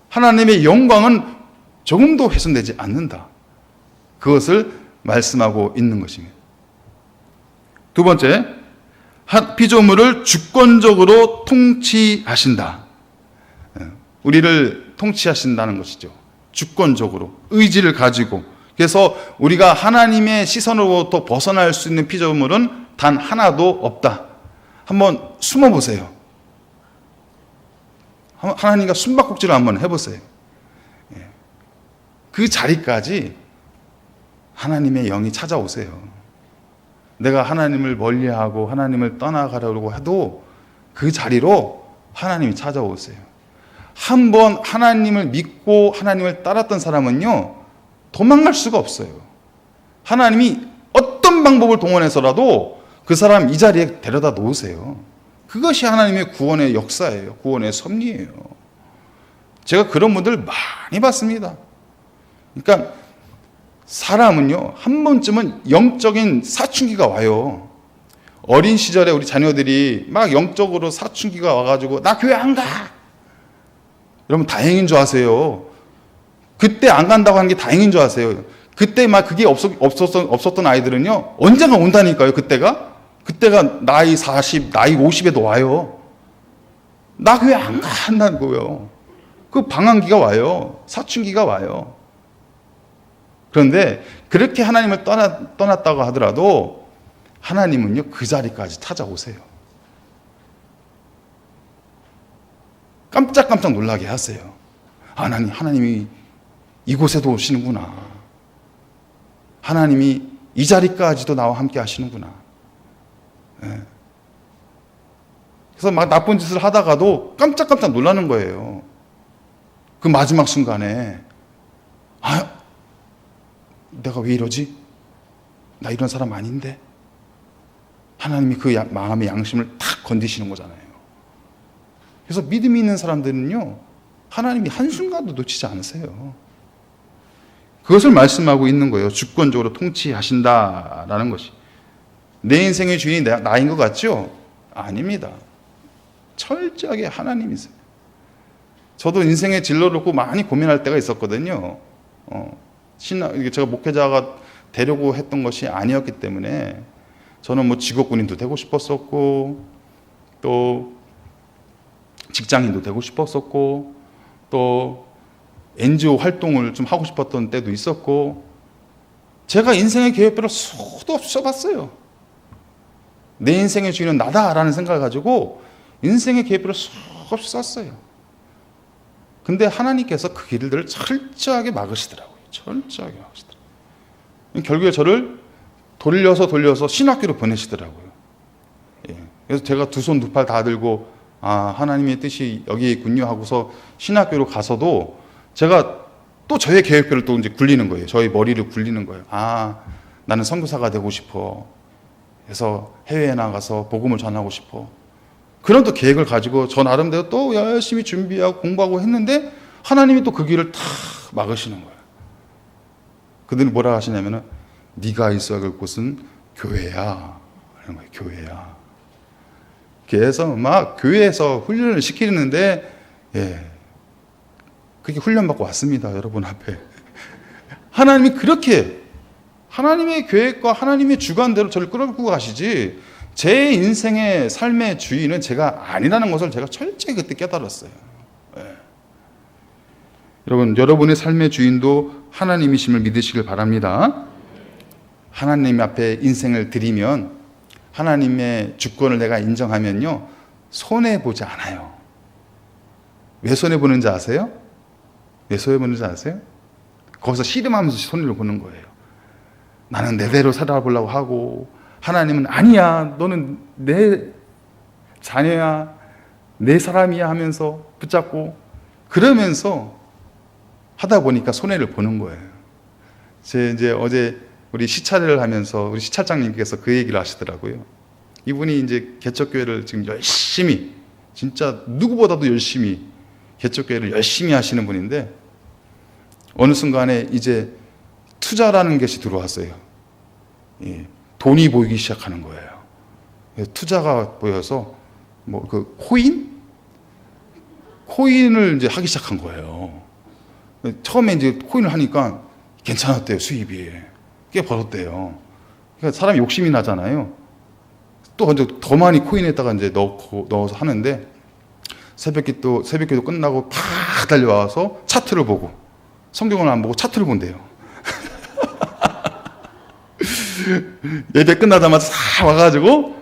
하나님의 영광은 조금도 훼손되지 않는다. 그것을 말씀하고 있는 것입니다. 두 번째, 피조물을 주권적으로 통치하신다. 우리를 통치하신다는 것이죠. 주권적으로 의지를 가지고. 그래서 우리가 하나님의 시선으로부터 벗어날 수 있는 피조물은 단 하나도 없다. 한번 숨어보세요. 하나님과 숨바꼭질을 한번 해보세요. 그 자리까지 하나님의 영이 찾아오세요. 내가 하나님을 멀리하고 하나님을 떠나가려고 해도 그 자리로 하나님이 찾아오세요. 한번 하나님을 믿고 하나님을 따랐던 사람은요, 도망갈 수가 없어요. 하나님이 어떤 방법을 동원해서라도 그 사람 이 자리에 데려다 놓으세요. 그것이 하나님의 구원의 역사예요. 구원의 섭리예요. 제가 그런 분들 많이 봤습니다. 그러니까 사람은요, 한 번쯤은 영적인 사춘기가 와요. 어린 시절에 우리 자녀들이 막 영적으로 사춘기가 와가지고 나 교회 안 가! 여러분 다행인 줄 아세요. 그때 안 간다고 하는 게 다행인 줄 아세요. 그때 막 그게 없었던 아이들은요, 언젠가 온다니까요. 그때가 나이 40, 나이 50에도 와요. 나 교회 안 간다는 거예요. 그 방황기가 와요. 사춘기가 와요. 그런데 그렇게 하나님을 떠났다고 하더라도 하나님은요, 그 자리까지 찾아오세요. 깜짝깜짝 놀라게 하세요. 하나님이 이곳에도 오시는구나. 하나님이 이 자리까지도 나와 함께 하시는구나. 네. 그래서 막 나쁜 짓을 하다가도 깜짝깜짝 놀라는 거예요. 그 마지막 순간에 내가 왜 이러지? 나 이런 사람 아닌데? 하나님이 그 마음의 양심을 탁 건드시는 거잖아요. 그래서 믿음이 있는 사람들은요, 하나님이 한순간도 놓치지 않으세요. 그것을 말씀하고 있는 거예요. 주권적으로 통치하신다라는 것이. 내 인생의 주인이 나인 것 같죠? 아닙니다. 철저하게 하나님이세요. 저도 인생의 진로를 놓고 많이 고민할 때가 있었거든요. 제가 목회자가 되려고 했던 것이 아니었기 때문에 저는 뭐 직업군인도 되고 싶었었고 또 직장인도 되고 싶었었고 또 NGO 활동을 좀 하고 싶었던 때도 있었고, 제가 인생의 계획표를 수도 없이 써봤어요. 내 인생의 주인은 나다라는 생각을 가지고 인생의 계획표를 수없이 썼어요. 근데 하나님께서 그 길들을 철저하게 막으시더라고요. 철저하게 막으시더라고요. 결국에 저를 돌려서 신학교로 보내시더라고요. 예. 그래서 제가 두 손 두 팔 다 들고 하나님의 뜻이 여기 있군요 하고서 신학교로 가서도 제가 또 저의 계획표를 또 이제 굴리는 거예요. 저의 머리를 굴리는 거예요. 나는 선교사가 되고 싶어. 그래서 해외에 나가서 복음을 전하고 싶어. 그런 또 계획을 가지고 저 나름대로 또 열심히 준비하고 공부하고 했는데 하나님이 또 그 길을 탁 막으시는 거예요. 그들이 뭐라 하시냐면은 네가 있어야 할 곳은 교회야. 이런 거예요. 교회야. 그래서 막 교회에서 훈련을 시키는데 그렇게 훈련받고 왔습니다. 여러분 앞에. 하나님이 그렇게 하나님의 계획과 하나님의 주관대로 저를 끌어끌고 가시지 제 인생의 삶의 주인은 제가 아니라는 것을 제가 철저히 그때 깨달았어요. 여러분의 삶의 주인도 하나님이심을 믿으시길 바랍니다. 하나님 앞에 인생을 드리면 하나님의 주권을 내가 인정하면요 손해보지 않아요. 왜 손해보는지 아세요? 왜 손해보는지 아세요? 거기서 씨름하면서 손해를 보는 거예요. 나는 내대로 살아보려고 하고 하나님은 아니야 너는 내 자녀야 내 사람이야 하면서 붙잡고 그러면서 하다 보니까 손해를 보는 거예요. 이제 어제 우리 시찰을 하면서 우리 시찰장님께서 그 얘기를 하시더라고요. 이분이 이제 개척교회를 지금 열심히 진짜 누구보다도 열심히 개척교회를 열심히 하시는 분인데 어느 순간에 이제 투자라는 것이 들어왔어요. 돈이 보이기 시작하는 거예요. 투자가 보여서 뭐 그 코인을 이제 하기 시작한 거예요. 처음에 이제 코인을 하니까 괜찮았대요. 수입이 꽤 벌었대요. 그러니까 사람이 욕심이 나잖아요. 또 이제 더 많이 코인에다가 이제 넣어서 하는데 새벽기도 끝나고 팍 달려와서 차트를 보고 성경을 안 보고 차트를 본대요. 예배 끝나자마자 싹 와가지고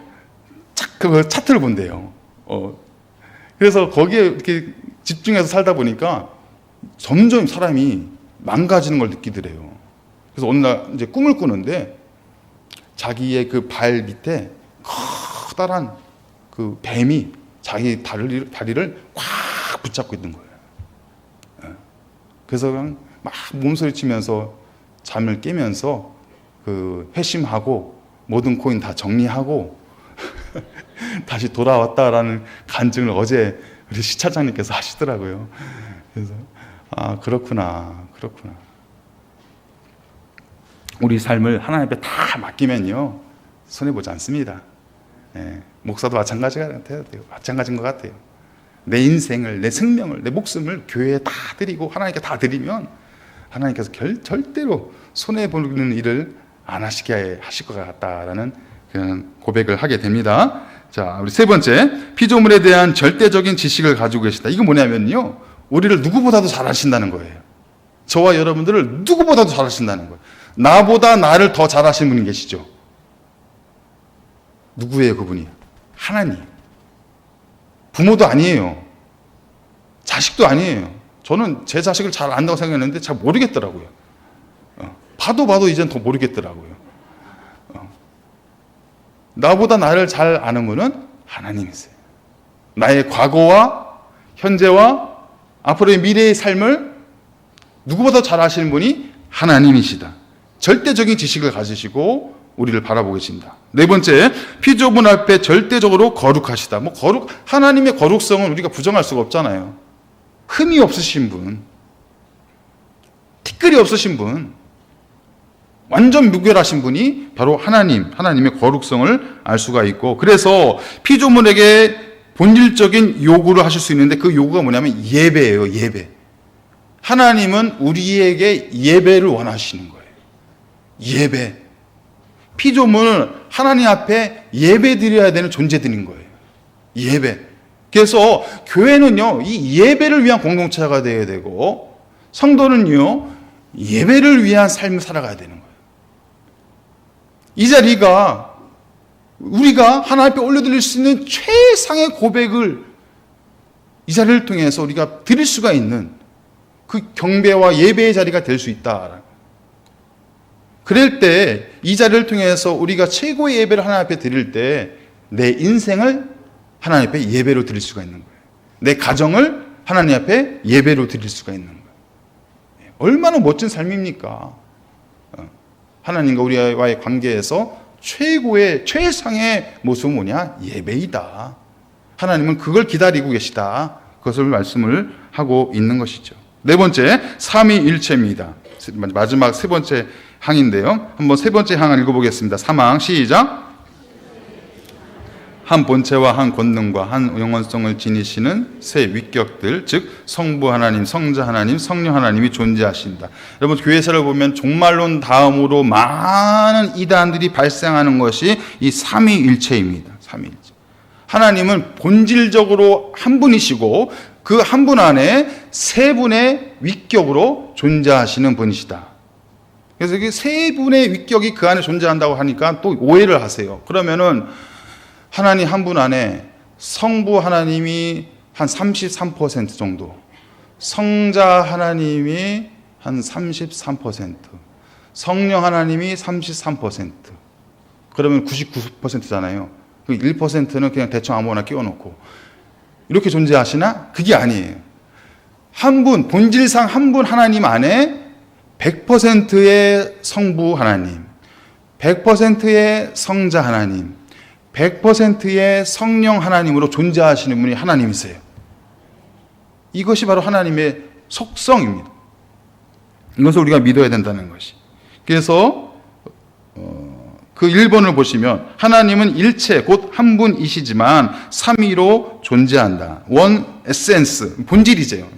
그 차트를 본대요. 그래서 거기에 이렇게 집중해서 살다 보니까 점점 사람이 망가지는 걸 느끼더래요. 그래서 어느 날 이제 꿈을 꾸는데 자기의 그 발 밑에 커다란 그 뱀이 자기 다리를 꽉 붙잡고 있는 거예요. 그래서 그냥 막 몸소리 치면서 잠을 깨면서 그 회심하고 모든 코인 다 정리하고 다시 돌아왔다라는 간증을 어제 우리 시차장님께서 하시더라고요. 그래서 그렇구나. 우리 삶을 하나님 앞에 다 맡기면요 손해보지 않습니다. 목사도 마찬가지인 것 같아요. 내 인생을, 내 생명을, 내 목숨을 교회에 다 드리고 하나님께 다 드리면 하나님께서 절대로 손해보는 일을 안 하시게 하실 것 같다라는 그런 고백을 하게 됩니다. 자, 우리 세 번째, 피조물에 대한 절대적인 지식을 가지고 계시다. 이거 뭐냐면요, 우리를 누구보다도 잘 아신다는 거예요. 저와 여러분들을 누구보다도 잘 아신다는 거예요. 나보다 나를 더 잘 아시는 분이 계시죠. 누구예요, 그분이? 하나님. 부모도 아니에요. 자식도 아니에요. 저는 제 자식을 잘 안다고 생각했는데 잘 모르겠더라고요. 봐도 이젠 더 모르겠더라고요. 나보다 나를 잘 아는 분은 하나님이세요. 나의 과거와 현재와 앞으로의 미래의 삶을 누구보다 잘 아시는 분이 하나님이시다. 절대적인 지식을 가지시고 우리를 바라보고 계십니다. 네 번째, 피조물 앞에 절대적으로 거룩하시다. 하나님의 거룩성은 우리가 부정할 수가 없잖아요. 흠이 없으신 분, 티끌이 없으신 분, 완전 무결하신 분이 바로 하나님의 거룩성을 알 수가 있고, 그래서 피조물에게 본질적인 요구를 하실 수 있는데 그 요구가 뭐냐면 예배예요. 예배. 하나님은 우리에게 예배를 원하시는 거예요. 예배. 피조물은 하나님 앞에 예배 드려야 되는 존재들인 거예요. 예배. 그래서 교회는요, 이 예배를 위한 공동체가 되어야 되고, 성도는요, 예배를 위한 삶을 살아가야 되는 거예요. 이 자리가 우리가 하나님 앞에 올려드릴 수 있는 최상의 고백을 이 자리를 통해서 우리가 드릴 수가 있는 그 경배와 예배의 자리가 될 수 있다. 그럴 때 이 자리를 통해서 우리가 최고의 예배를 하나님 앞에 드릴 때 내 인생을 하나님 앞에 예배로 드릴 수가 있는 거예요. 내 가정을 하나님 앞에 예배로 드릴 수가 있는 거예요. 얼마나 멋진 삶입니까? 하나님과 우리와의 관계에서 최고의 최상의 모습은 뭐냐? 예배이다. 하나님은 그걸 기다리고 계시다. 그것을 말씀을 하고 있는 것이죠. 네 번째, 삼위일체입니다. 마지막 세 번째 항인데요. 한번 세 번째 항을 읽어보겠습니다. 3항 시작. 한 본체와 한 권능과 한 영원성을 지니시는 세 위격들, 즉 성부 하나님, 성자 하나님, 성령 하나님이 존재하신다. 여러분, 교회사를 보면 종말론 다음으로 많은 이단들이 발생하는 것이 이 삼위일체입니다. 삼위일체. 하나님은 본질적으로 한 분이시고 그 한 분 안에 세 분의 위격으로 존재하시는 분이시다. 그래서 이 세 분의 위격이 그 안에 존재한다고 하니까 또 오해를 하세요. 그러면은 하나님 한 분 안에 성부 하나님이 한 33% 정도, 성자 하나님이 한 33%, 성령 하나님이 33%, 그러면 99%잖아요. 그 1%는 그냥 대충 아무거나 끼워놓고 이렇게 존재하시나? 그게 아니에요. 한 분, 본질상 한 분 하나님 안에 100%의 성부 하나님, 100%의 성자 하나님, 100%의 성령 하나님으로 존재하시는 분이 하나님이세요. 이것이 바로 하나님의 속성입니다. 이것을 우리가 믿어야 된다는 것이. 그래서 그 1번을 보시면 하나님은 일체 곧 한 분이시지만 삼위로 존재한다. 원 에센스, 본질이죠.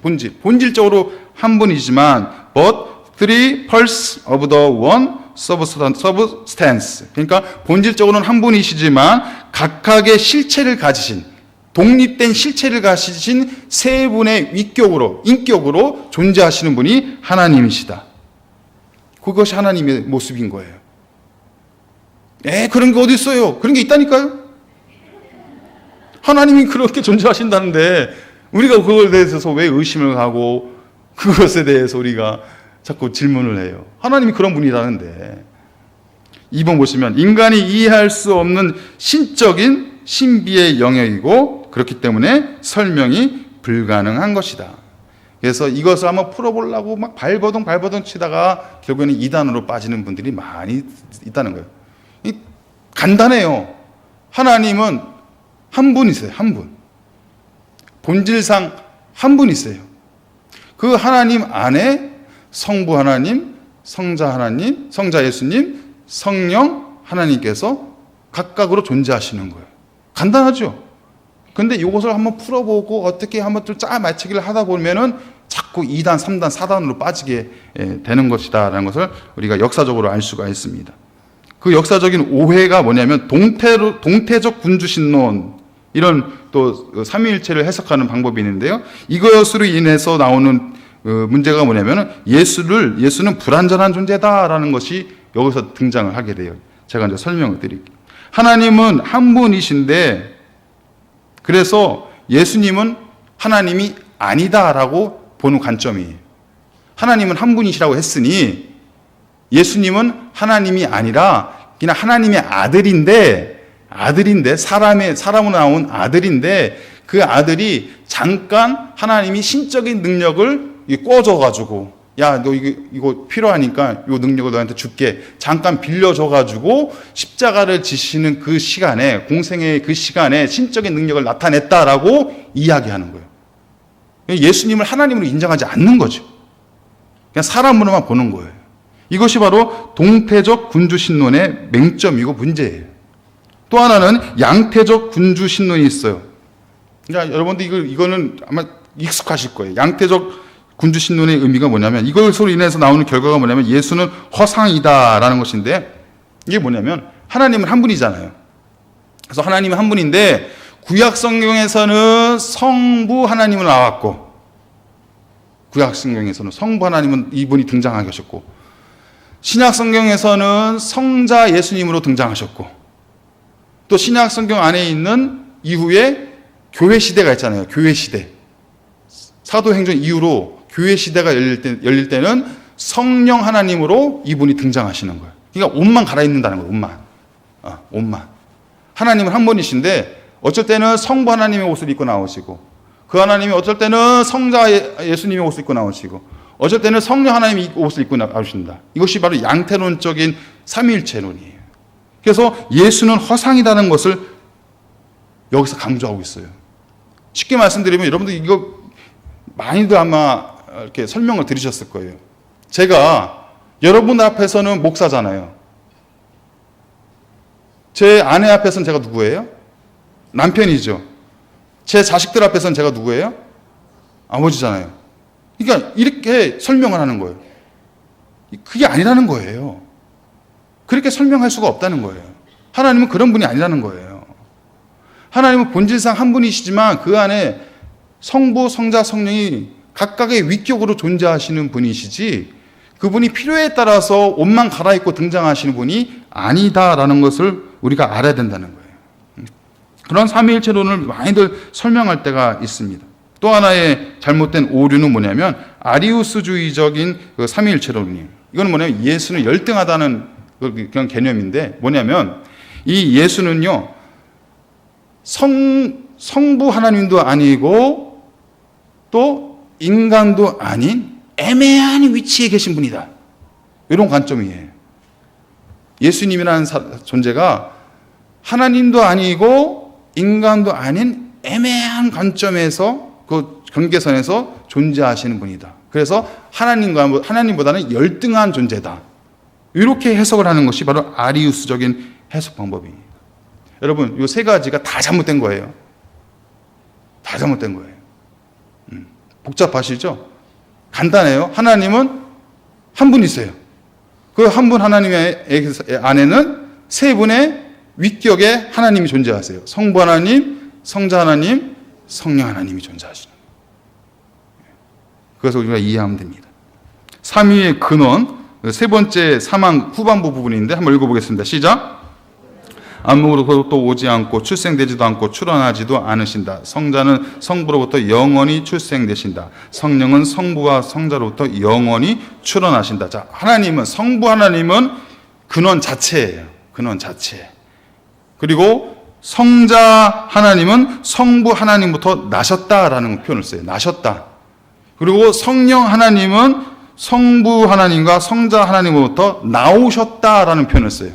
본질적으로 한 분이지만 but three parts of the one substance. 그러니까 본질적으로는 한 분이시지만 각각의 실체를 가지신, 독립된 실체를 가지신 세 분의 위격으로, 인격으로 존재하시는 분이 하나님이시다. 그것이 하나님의 모습인 거예요. 그런 게 어디 있어요? 그런 게 있다니까요. 하나님이 그렇게 존재하신다는데 우리가 그거에 대해서 왜 의심을 하고 그것에 대해서 우리가 자꾸 질문을 해요. 하나님이 그런 분이라는데. 2번 보시면 인간이 이해할 수 없는 신적인 신비의 영역이고 그렇기 때문에 설명이 불가능한 것이다. 그래서 이것을 한번 풀어보려고 막 발버둥 치다가 결국에는 이단으로 빠지는 분들이 많이 있다는 거예요. 간단해요. 하나님은 한 분이세요. 한 분. 본질상 한 분이세요. 그 하나님 안에 성부 하나님, 성자 하나님, 성자 예수님, 성령 하나님께서 각각으로 존재하시는 거예요. 간단하죠? 근데 이것을 한번 풀어보고 어떻게 한번 좀 맞추기를 하다 보면은 자꾸 2단, 3단, 4단으로 빠지게 되는 것이다라는 것을 우리가 역사적으로 알 수가 있습니다. 그 역사적인 오해가 뭐냐면 동태적 군주신론, 이런 또 삼위일체를 해석하는 방법이 있는데요. 이것으로 인해서 나오는 문제가 뭐냐면 예수는 불완전한 존재다라는 것이 여기서 등장을 하게 돼요. 제가 이제 설명을 드릴게요. 하나님은 한 분이신데 그래서 예수님은 하나님이 아니다라고 보는 관점이에요. 하나님은 한 분이시라고 했으니 예수님은 하나님이 아니라 그냥 하나님의 아들인데 사람으로 나온 아들인데 그 아들이 잠깐 하나님이 신적인 능력을 꿔줘가지고 야, 너 이거 필요하니까 이 능력을 너한테 줄게. 잠깐 빌려줘가지고 십자가를 지시는 그 시간에, 공생의 그 시간에 신적인 능력을 나타냈다라고 이야기하는 거예요. 예수님을 하나님으로 인정하지 않는 거죠. 그냥 사람으로만 보는 거예요. 이것이 바로 동태적 군주신론의 맹점이고 문제예요. 또 하나는 양태적 군주신론이 있어요. 그러니까 여러분들 이거는 아마 익숙하실 거예요. 양태적 군주신론의 의미가 뭐냐면 이것으로 인해서 나오는 결과가 뭐냐면 예수는 허상이다라는 것인데 이게 뭐냐면 하나님은 한 분이잖아요. 그래서 하나님은 한 분인데 구약 성경에서는 성부 하나님은 나왔고, 구약 성경에서는 성부 하나님은 이분이 등장하셨고, 신약 성경에서는 성자 예수님으로 등장하셨고, 또 신약 성경 안에 있는 이후에 교회 시대가 있잖아요. 교회 시대. 사도행전 이후로 교회 시대가 열릴 때는 성령 하나님으로 이분이 등장하시는 거예요. 그러니까 옷만 갈아입는다는 거예요. 옷만. 옷만. 하나님은 한 분이신데 어쩔 때는 성부 하나님의 옷을 입고 나오시고, 그 하나님이 어쩔 때는 성자 예수님의 옷을 입고 나오시고, 어쩔 때는 성령 하나님의 옷을 입고 나오신다. 이것이 바로 양태론적인 삼위일체론이에요. 그래서 예수는 허상이라는 것을 여기서 강조하고 있어요. 쉽게 말씀드리면 여러분들 이거 많이들 아마 이렇게 설명을 들으셨을 거예요. 제가 여러분 앞에서는 목사잖아요. 제 아내 앞에서는 제가 누구예요? 남편이죠. 제 자식들 앞에서는 제가 누구예요? 아버지잖아요. 그러니까 이렇게 설명을 하는 거예요. 그게 아니라는 거예요. 그렇게 설명할 수가 없다는 거예요. 하나님은 그런 분이 아니라는 거예요. 하나님은 본질상 한 분이시지만 그 안에 성부, 성자, 성령이 각각의 위격으로 존재하시는 분이시지, 그분이 필요에 따라서 옷만 갈아입고 등장하시는 분이 아니다라는 것을 우리가 알아야 된다는 거예요. 그런 삼위일체론을 많이들 설명할 때가 있습니다. 또 하나의 잘못된 오류는 뭐냐면 아리우스주의적인 그 삼위일체론이에요. 이거는 뭐냐면 예수는 열등하다는 그런 개념인데, 뭐냐면 이 예수는요 성부 하나님도 아니고 또 인간도 아닌 애매한 위치에 계신 분이다. 이런 관점이에요. 예수님이라는 존재가 하나님도 아니고 인간도 아닌 애매한 관점에서, 그 경계선에서 존재하시는 분이다. 그래서 하나님보다는 열등한 존재다. 이렇게 해석을 하는 것이 바로 아리우스적인 해석 방법입니다. 여러분, 이 세 가지가 다 잘못된 거예요. 다 잘못된 거예요. 복잡하시죠? 간단해요. 하나님은 한 분이세요. 그 한 분 하나님의 안에는 세 분의 위격의 하나님이 존재하세요. 성부 하나님, 성자 하나님, 성령 하나님이 존재하시는 거예요. 그래서 우리가 이해하면 됩니다. 삼위의 근원, 세 번째 사망 후반부 부분인데 한번 읽어보겠습니다. 시작. 안목으로부터 오지 않고 출생되지도 않고 출현하지도 않으신다. 성자는 성부로부터 영원히 출생되신다. 성령은 성부와 성자로부터 영원히 출현하신다. 자, 하나님은, 성부 하나님은 근원 자체예요. 근원 자체. 그리고 성자 하나님은 성부 하나님부터 나셨다라는 표현을 써요. 나셨다. 그리고 성령 하나님은 성부 하나님과 성자 하나님으로부터 나오셨다라는 표현을 써요.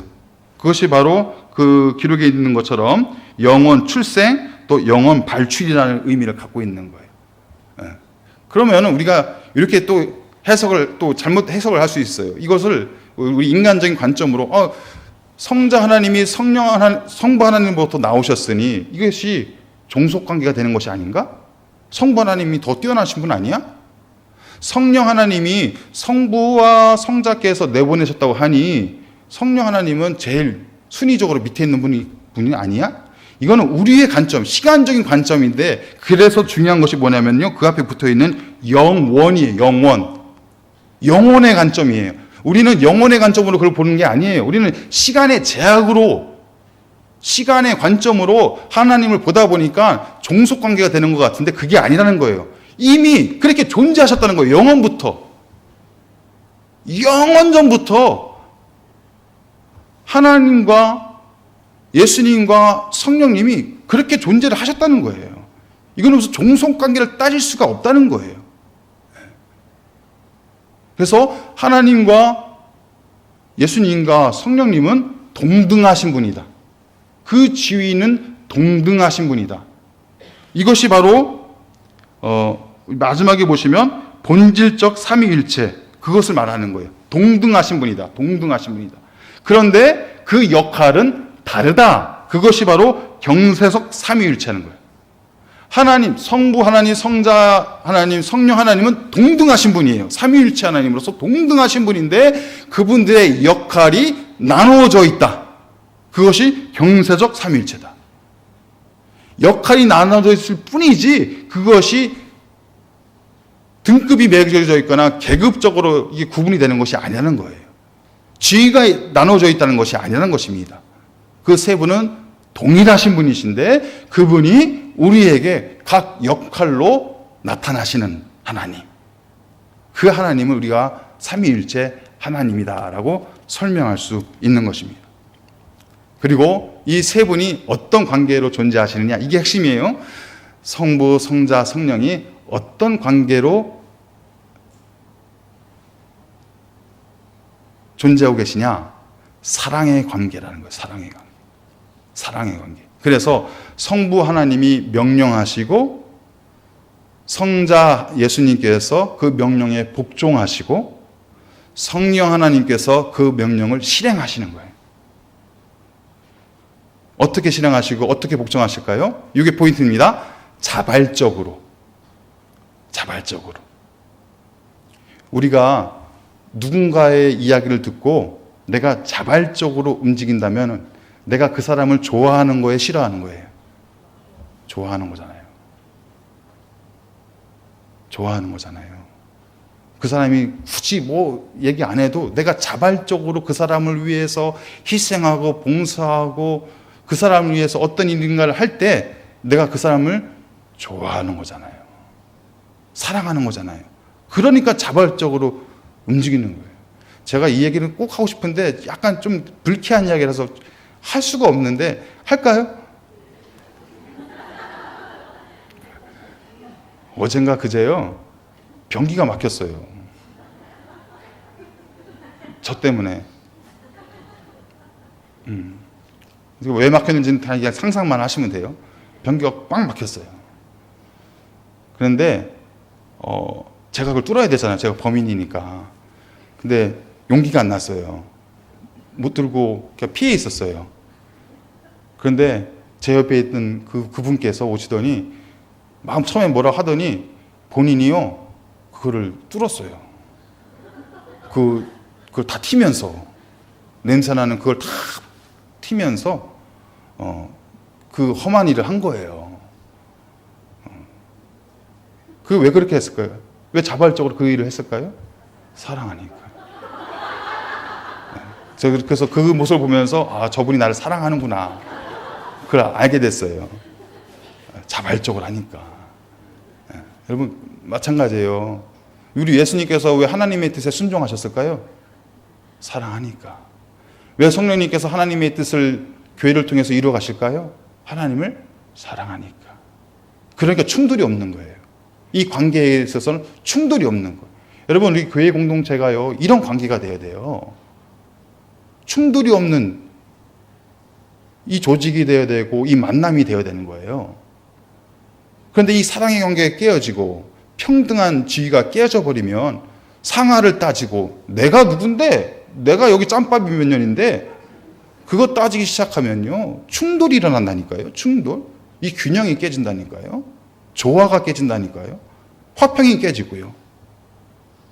그것이 바로 그 기록에 있는 것처럼 영원 출생 또 영원 발출이라는 의미를 갖고 있는 거예요. 그러면 우리가 이렇게 또 잘못 해석을 할 수 있어요. 이것을 우리 인간적인 관점으로 성자 하나님이 성부 하나님부터 나오셨으니 이것이 종속관계가 되는 것이 아닌가? 성부 하나님이 더 뛰어나신 분 아니야? 성령 하나님이 성부와 성자께서 내보내셨다고 하니 성령 하나님은 제일 순위적으로 밑에 있는 분이 아니야? 이거는 우리의 관점, 시간적인 관점인데, 그래서 중요한 것이 뭐냐면요, 그 앞에 붙어있는 영원이에요. 영원의 관점이에요. 우리는 영원의 관점으로 그걸 보는 게 아니에요. 우리는 시간의 제약으로, 시간의 관점으로 하나님을 보다 보니까 종속관계가 되는 것 같은데 그게 아니라는 거예요. 이미 그렇게 존재하셨다는 거예요. 영원 전부터 하나님과 예수님과 성령님이 그렇게 존재를 하셨다는 거예요. 이건 무슨 종속관계를 따질 수가 없다는 거예요. 그래서 하나님과 예수님과 성령님은 동등하신 분이다. 그 지위는 동등하신 분이다. 이것이 바로 마지막에 보시면 본질적 삼위일체, 그것을 말하는 거예요. 동등하신 분이다. 동등하신 분이다. 그런데 그 역할은 다르다. 그것이 바로 경세적 삼위일체는 거예요. 하나님, 성부 하나님, 성자 하나님, 성령 하나님은 동등하신 분이에요. 삼위일체 하나님으로서 동등하신 분인데 그분들의 역할이 나누어져 있다. 그것이 경세적 삼위일체다. 역할이 나눠져 있을 뿐이지 그것이 등급이 매겨져 있거나 계급적으로 이게 구분이 되는 것이 아니라는 거예요. 지위가 나눠져 있다는 것이 아니라는 것입니다. 그 세 분은 동일하신 분이신데 그분이 우리에게 각 역할로 나타나시는 하나님. 그 하나님을 우리가 삼위일체 하나님이다라고 설명할 수 있는 것입니다. 그리고 이 세 분이 어떤 관계로 존재하시느냐, 이게 핵심이에요. 성부, 성자, 성령이 어떤 관계로 존재하고 계시냐? 사랑의 관계라는 거예요. 사랑의 관계. 사랑의 관계. 그래서 성부 하나님이 명령하시고 성자 예수님께서 그 명령에 복종하시고 성령 하나님께서 그 명령을 실행하시는 거예요. 어떻게 실행하시고 어떻게 복종하실까요? 이게 포인트입니다. 자발적으로. 자발적으로. 우리가 누군가의 이야기를 듣고 내가 자발적으로 움직인다면 내가 그 사람을 좋아하는 거에 싫어하는 거예요. 좋아하는 거잖아요. 좋아하는 거잖아요. 그 사람이 굳이 뭐 얘기 안 해도 내가 자발적으로 그 사람을 위해서 희생하고 봉사하고 그 사람을 위해서 어떤 일인가를 할 때 내가 그 사람을 좋아하는 거잖아요. 사랑하는 거잖아요. 그러니까 자발적으로 움직이는 거예요. 제가 이 얘기를 꼭 하고 싶은데 약간 좀 불쾌한 이야기라서 할 수가 없는데 할까요? 어젠가 그제요 변기가 막혔어요. 저 때문에. 왜 막혔는지는 다 그냥 상상만 하시면 돼요. 변기가 꽉 막혔어요. 그런데 제가 그걸 뚫어야 되잖아요. 제가 범인이니까. 근데 용기가 안 났어요. 못 들고 그냥 피해 있었어요. 그런데 제 옆에 있던 그분께서 오시더니 막 처음에 뭐라 하더니 본인이요 그거를 뚫었어요. 그걸 다 튀면서 냄새나는 그걸 다 튀면서 그 험한 일을 한 거예요. 그 왜 그렇게 했을까요? 왜 자발적으로 그 일을 했을까요? 사랑하니까. 그래서 그 모습을 보면서 아 저분이 나를 사랑하는구나. 그걸 알게 됐어요. 자발적으로 하니까. 여러분 마찬가지예요. 우리 예수님께서 왜 하나님의 뜻에 순종하셨을까요? 사랑하니까. 왜 성령님께서 하나님의 뜻을 교회를 통해서 이루어 가실까요? 하나님을 사랑하니까. 그러니까 충돌이 없는 거예요. 이 관계에 있어서는 충돌이 없는 거예요. 여러분 우리 교회 공동체가요 이런 관계가 돼야 돼요. 충돌이 없는 이 조직이 되어야 되고 이 만남이 되어야 되는 거예요. 그런데 이 사랑의 관계가 깨어지고 평등한 지위가 깨져 버리면 상하를 따지고 내가 누군데 내가 여기 짬밥이 몇 년인데 그거 따지기 시작하면요 충돌이 일어난다니까요. 충돌. 이 균형이 깨진다니까요. 조화가 깨진다니까요. 화평이 깨지고요.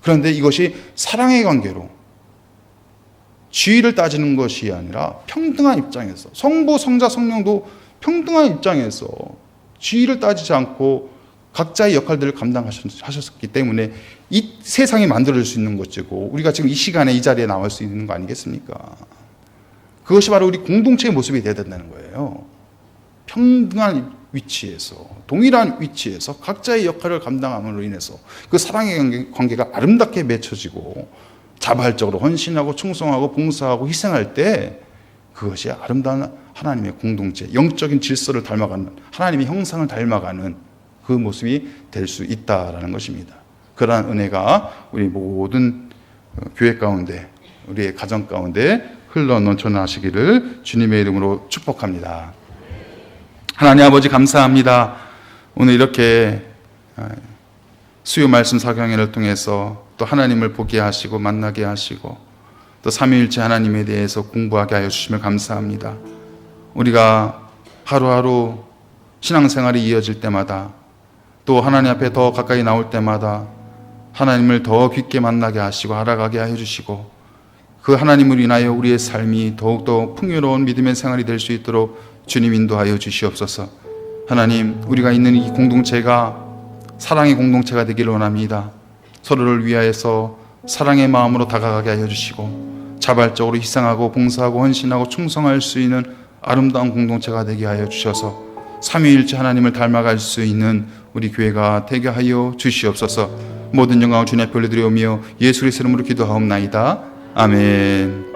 그런데 이것이 사랑의 관계로 지위를 따지는 것이 아니라 평등한 입장에서 성부, 성자, 성령도 평등한 입장에서 지위를 따지지 않고 각자의 역할들을 감당하셨기 때문에 이 세상이 만들어질 수 있는 것이고 우리가 지금 이 시간에 이 자리에 나올 수 있는 거 아니겠습니까? 그것이 바로 우리 공동체의 모습이 되어야 된다는 거예요. 평등한 위치에서 동일한 위치에서 각자의 역할을 감당함으로 인해서 그 사랑의 관계가 아름답게 맺혀지고 자발적으로 헌신하고 충성하고 봉사하고 희생할 때 그것이 아름다운 하나님의 공동체, 영적인 질서를 닮아가는 하나님의 형상을 닮아가는 그 모습이 될 수 있다라는 것입니다. 그러한 은혜가 우리 모든 교회 가운데 우리의 가정 가운데 흘러 넘쳐나시기를 주님의 이름으로 축복합니다. 하나님 아버지 감사합니다. 오늘 이렇게 수요 말씀 사경회를 통해서 또 하나님을 보게 하시고 만나게 하시고 또 삼위일체 하나님에 대해서 공부하게 하여 주시며 감사합니다. 우리가 하루하루 신앙생활이 이어질 때마다 또 하나님 앞에 더 가까이 나올 때마다 하나님을 더 깊게 만나게 하시고 알아가게 하여 주시고 그 하나님을 인하여 우리의 삶이 더욱더 풍요로운 믿음의 생활이 될 수 있도록 주님 인도하여 주시옵소서. 하나님, 우리가 있는 이 공동체가 사랑의 공동체가 되기를 원합니다. 서로를 위하여서 사랑의 마음으로 다가가게 하여 주시고 자발적으로 희생하고 봉사하고 헌신하고 충성할 수 있는 아름다운 공동체가 되게 하여 주셔서 삼위일체 하나님을 닮아갈 수 있는 우리 교회가 되게 하여 주시옵소서. 모든 영광을 주님 앞에 올려드리오며 예수 그리스도의 이름으로 기도하옵나이다. 아멘.